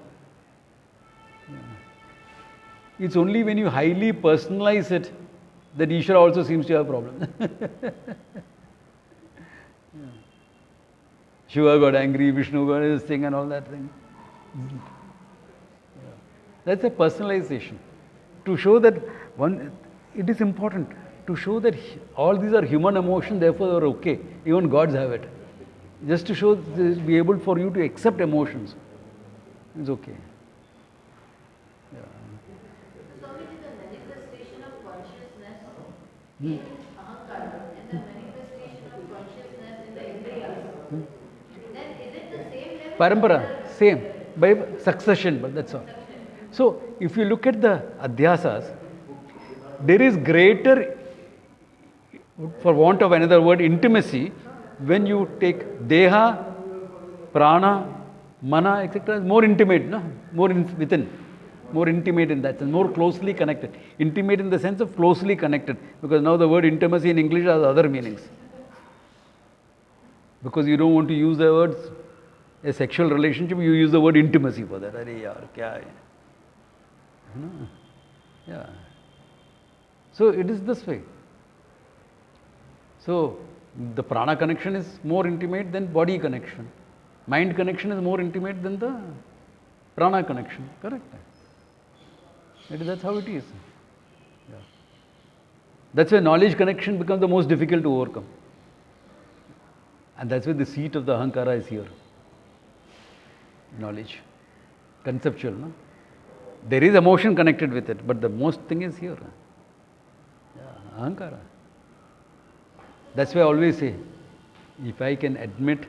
It's only when you highly personalize it that Ishvara also seems to have a problem. Shiva got angry, Vishnu got this thing and all that thing. That's a personalization. To show that it is important to show that all these are human emotions, therefore they are okay. Even gods have it. Just to show, be able for you to accept emotions. It's okay. Swamiji, the manifestation of consciousness in Ahankara and the manifestation of consciousness in the Indriyas, then is it the same level? Parampara, same. By succession, but that's all. So, if you look at the Adhyasas, there is greater, for want of another word, intimacy when you take Deha, Prana, Mana, etc. More intimate, no? More within. More intimate in that sense, more closely connected. Intimate in the sense of closely connected, because now the word intimacy in English has other meanings. Because you don't want to use the words a sexual relationship, you use the word intimacy for that. Arey yaar, kya hai? No. Yeah. So it is this way. So the prana connection is more intimate than body connection. Mind connection is more intimate than the prana connection. Correct? That's how it is. Yeah. That's why knowledge connection becomes the most difficult to overcome. And that's why the seat of the Ahankara is here. Knowledge. Conceptual, no? There is emotion connected with it, but the most thing is here. Yeah, Ahankara. That's why I always say, if I can admit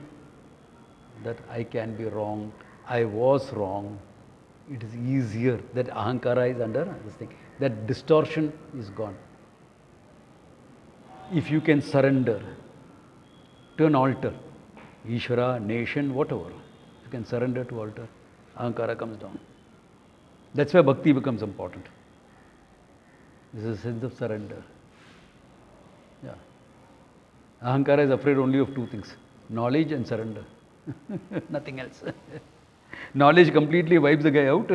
that I can be wrong, I was wrong, it is easier. That ahankara is under this thing. That distortion is gone. If you can surrender to an altar, Ishvara, nation, whatever, you can surrender to altar, ahankara comes down. That's why bhakti becomes important. This is a sense of surrender. Yeah. Ahankara is afraid only of two things, knowledge and surrender. Nothing else. Knowledge completely wipes the guy out.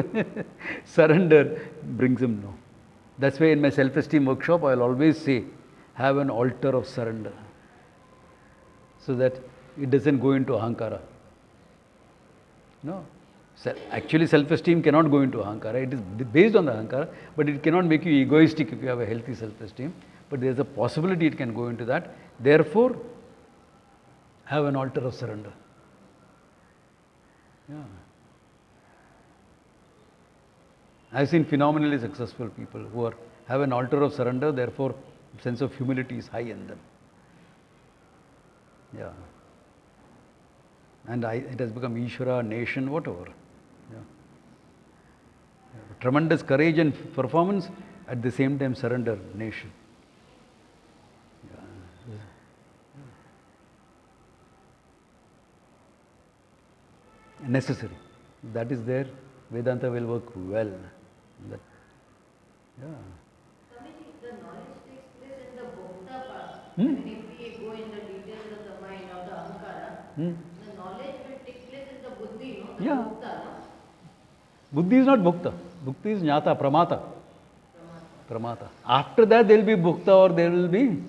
Surrender brings him no. That's why in my self-esteem workshop, I'll always say, have an altar of surrender. So that it doesn't go into ahankara. No. Actually, self-esteem cannot go into ahankara. It is based on the ahankara, but it cannot make you egoistic if you have a healthy self-esteem. But there is a possibility it can go into that. Therefore, have an altar of surrender. Yeah. I've seen phenomenally successful people who have an altar of surrender, therefore, sense of humility is high in them. Yeah. And it has become Ishvara, nation, whatever. Yeah. Tremendous courage and performance, at the same time surrender, nation. Yeah. Necessary. That is there, Vedanta will work well. That, yeah. Swamiji, the knowledge takes place in the bhokta part. I mean, if we go in the details of the mind, of the ahankara, the knowledge will take place in the buddhi, no? The Yeah. bhokta, no? Buddhi is not bhukta. Bhukti is jnata, pramata. Pramata. After that there will be bhukta or there will be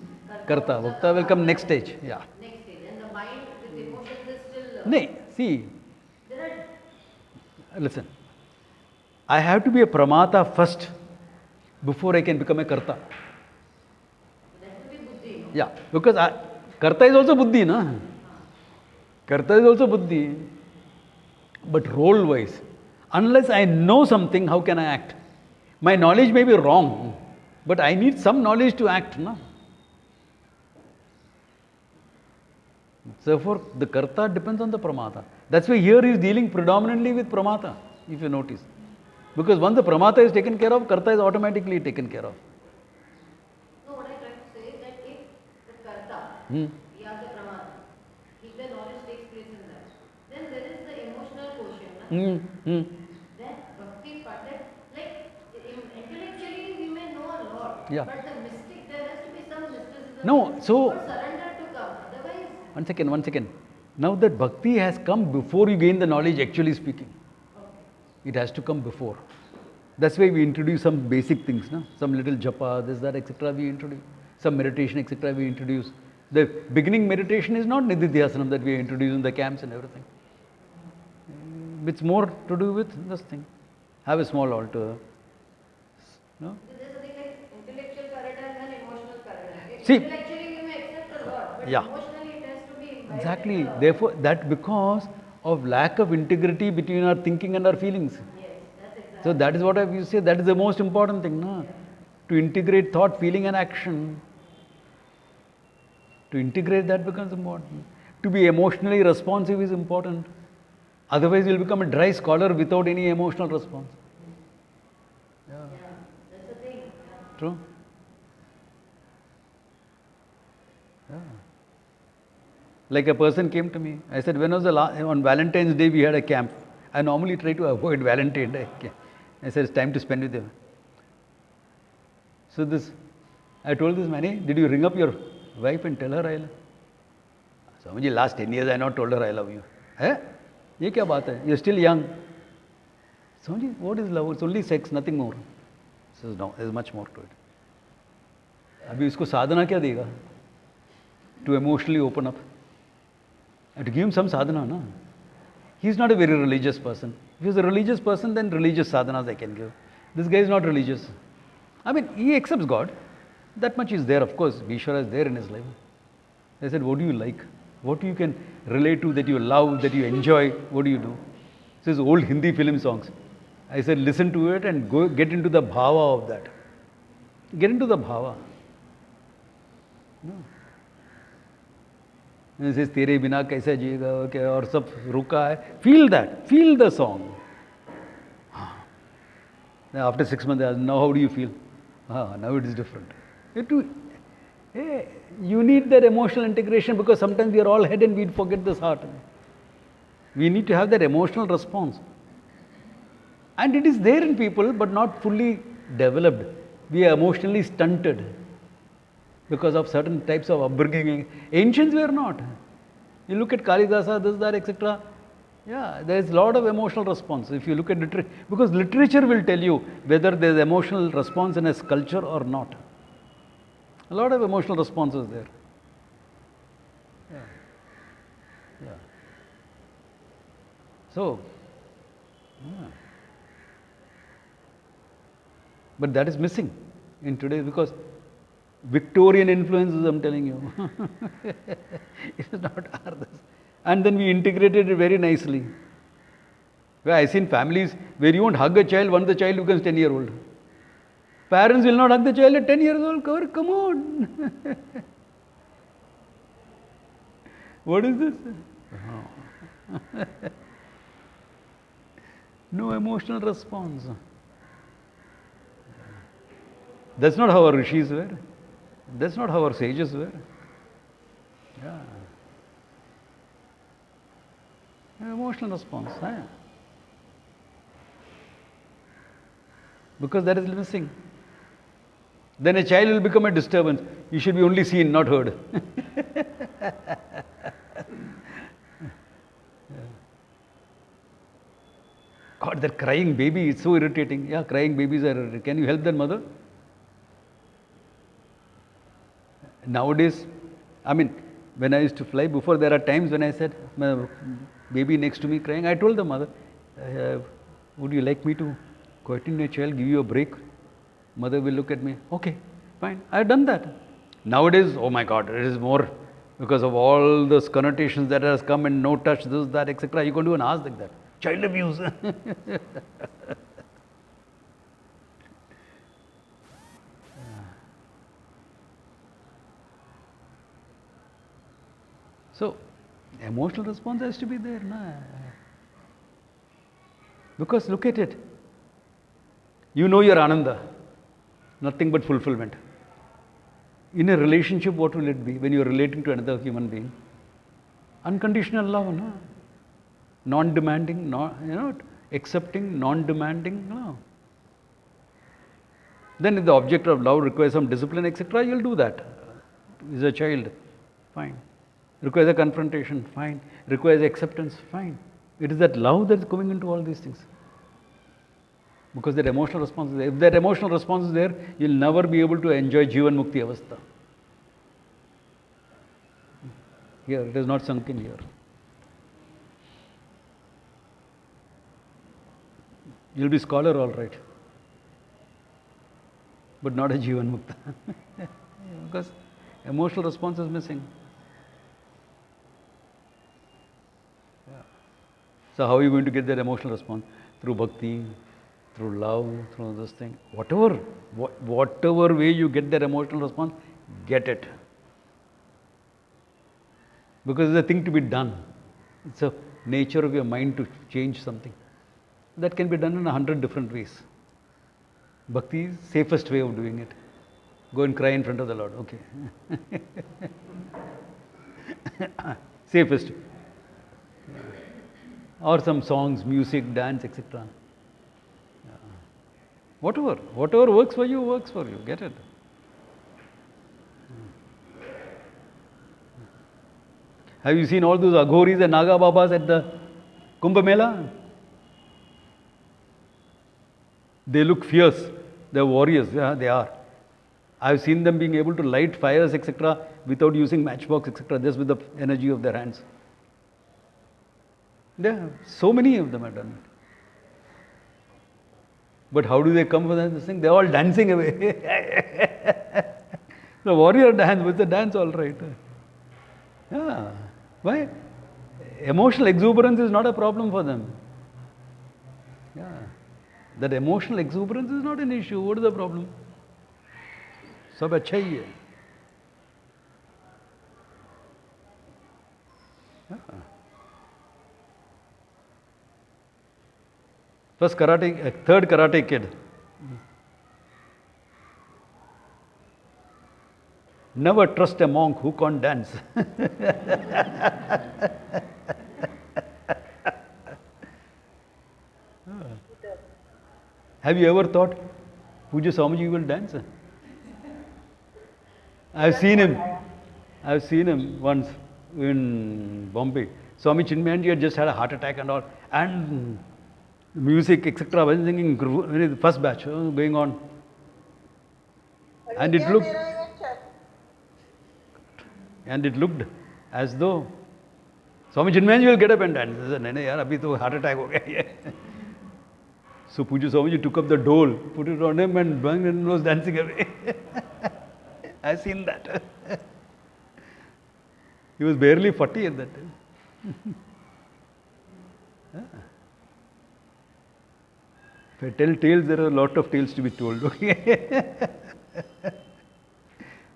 karta. Bhukta will come next stage. Yeah. Next stage. And the mind with emotions is still... No, see, There are... listen. I have to be a pramata first before I can become a karta. That will be buddhi, no? Yeah, because karta is also buddhi, na? Karta is also buddhi. But role-wise, unless I know something, how can I act? My knowledge may be wrong, but I need some knowledge to act, na? Therefore, the karta depends on the pramata. That's why here he is dealing predominantly with pramata, if you notice. Because once the pramata is taken care of, karta is automatically taken care of. No, what I try to say is that if the karta, we are the pramata, if the knowledge takes place in that, then there is the emotional quotient. Then bhakti part, that like intellectually we may know a lot, Yeah. but the mystic, there has to be some mysticism. No, so- for surrender to come. Otherwise, One second. Now that bhakti has come before you gain the knowledge, actually speaking. It has to come before. That's why we introduce some basic things, no? Some little japa, this, that, etc. we introduce. Some meditation, etc. we introduce. The beginning meditation is not nididhyasanam that we introduce in the camps and everything. It's more to do with this thing. Have a small altar. No? there is a thing like intellectual paradigm and emotional paradigm. See- Intellectually we may accept a lot, but Yeah. emotionally it has to be imbibed Exactly. in the- Therefore, that because of lack of integrity between our thinking and our feelings. Yes, that's exactly. So that is what I used to say, that is the most important thing, no? To integrate thought, feeling and action. To integrate that becomes important. To be emotionally responsive is important. Otherwise, you'll become a dry scholar without any emotional response. Yeah. Yeah, that's the thing. Yeah. True? Yeah. Like a person came to me. I said, when was the last, on Valentine's Day we had a camp. I normally try to avoid Valentine's Day. I said, it's time to spend with you. So I told this man, hey, did you ring up your wife and tell her I love? Swamiji, last 10 years I not told her I love you. Eh? ये क्या बात है? You're still young. Swamiji, what is love? It's only sex, nothing more. He says, no, there's much more to it. अभी इसको साधना क्या देगा? To emotionally open up. And to give him some sadhana, no? He's not a very religious person. If he's a religious person, then religious sadhanas I can give. This guy is not religious. I mean, he accepts God. That much is there, of course. Ishvara is there in his life. I said, what do you like? What you can relate to, that you love, that you enjoy? What do you do? This is old Hindi film songs. I said, listen to it and go get into the bhava of that. Get into the bhava. No. And he says, तेरे बिना कैसे जिएगा, okay, और सब रुका है. Feel that. Feel the song. After 6 months, I asked, now how do you feel? Now it is different. Hey, you need that emotional integration, because sometimes we are all head and we forget this heart. We need to have that emotional response. And it is there in people, but not fully developed. We are emotionally stunted because of certain types of upbringing. Ancients were not. You look at Kalidasa, this, that, etc. Yeah, there is a lot of emotional response. If you look at literature, because literature will tell you whether there is emotional response in a culture or not. A lot of emotional responses there. Yeah. Yeah. So, yeah. But that is missing in today, because Victorian influences, I'm telling you. It is not ours. And then we integrated it very nicely. Where I've seen families where you won't hug a child once the child becomes 10-year-old. Parents will not hug the child at 10 years old. Come on. What is this? No emotional response. That's not how our rishis were. That's not how our sages were. Yeah. Emotional response. Because that is missing. Then a child will become a disturbance. You should be only seen, not heard. God, that crying baby is so irritating. Yeah, crying babies are irritating. Can you help that mother? Nowadays, I mean, when I used to fly before, there are times when I said, my baby next to me crying, I told the mother, would you like me to quieten your child, give you a break? Mother will look at me, okay, fine, I have done that. Nowadays, oh my God, it is more because of all those connotations that has come, and no touch, this, that, etc. You can't even ask like that. Child abuse. So, emotional response has to be there. Na? Because look at it. You know your Ananda. Nothing but fulfillment. In a relationship, what will it be when you are relating to another human being? Unconditional love, no? Non-demanding, accepting, non-demanding, no? Then if the object of love requires some discipline, etc., you'll do that. Is a child, fine. Requires a confrontation, fine. Requires acceptance, fine. It is that love that is going into all these things. Because that emotional response is there. If that emotional response is there, you'll never be able to enjoy Jivan Mukti Avastha. Here, it is not sunk in here. You'll be scholar, all right. But not a Jivan Mukta. Because emotional response is missing. Yeah. So how are you going to get that emotional response? Through bhakti, through love, through this thing. Whatever way you get that emotional response, get it. Because it's a thing to be done. It's a nature of your mind to change something. That can be done in 100 different ways. Bhakti is safest way of doing it. Go and cry in front of the Lord. Okay. Safest. Or some songs, music, dance, etc. Whatever works for you, works for you. Get it. Have you seen all those Aghoris and Naga Babas at the Kumbh Mela? They look fierce. They are warriors. Yeah, they are. I have seen them being able to light fires, etc., without using matchbox, etc., just with the energy of their hands. Yeah, so many of them have done it. But how do they come for this thing? They are all dancing away. The warrior dance, with the dance all right. Yeah. Why? Emotional exuberance is not a problem for them. Yeah. That emotional exuberance is not an issue. What is the problem? Sab अच्छा ही है. Third karate kid. Never trust a monk who can't dance. Have you ever thought, Puja Swamiji will dance? I've seen him. I've seen him once in Bombay. Swami Chinmayanji had just had a heart attack and all, and music, etc. was singing the first batch going on, and it looked as though Swami Chinmayanji will get up and dance. He said, "No, yaar, abhi to heart attack ho gaya hai." So Puja Swamiji took up the dole, put it on him, and bang, and was dancing away. I've seen that. He was barely 40 at that time. If I tell tales, there are a lot of tales to be told. Okay?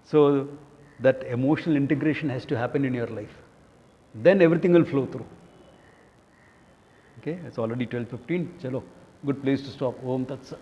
So that emotional integration has to happen in your life. Then everything will flow through. Okay, it's already 12:15. Chalo, good place to stop. Om Tat Sat.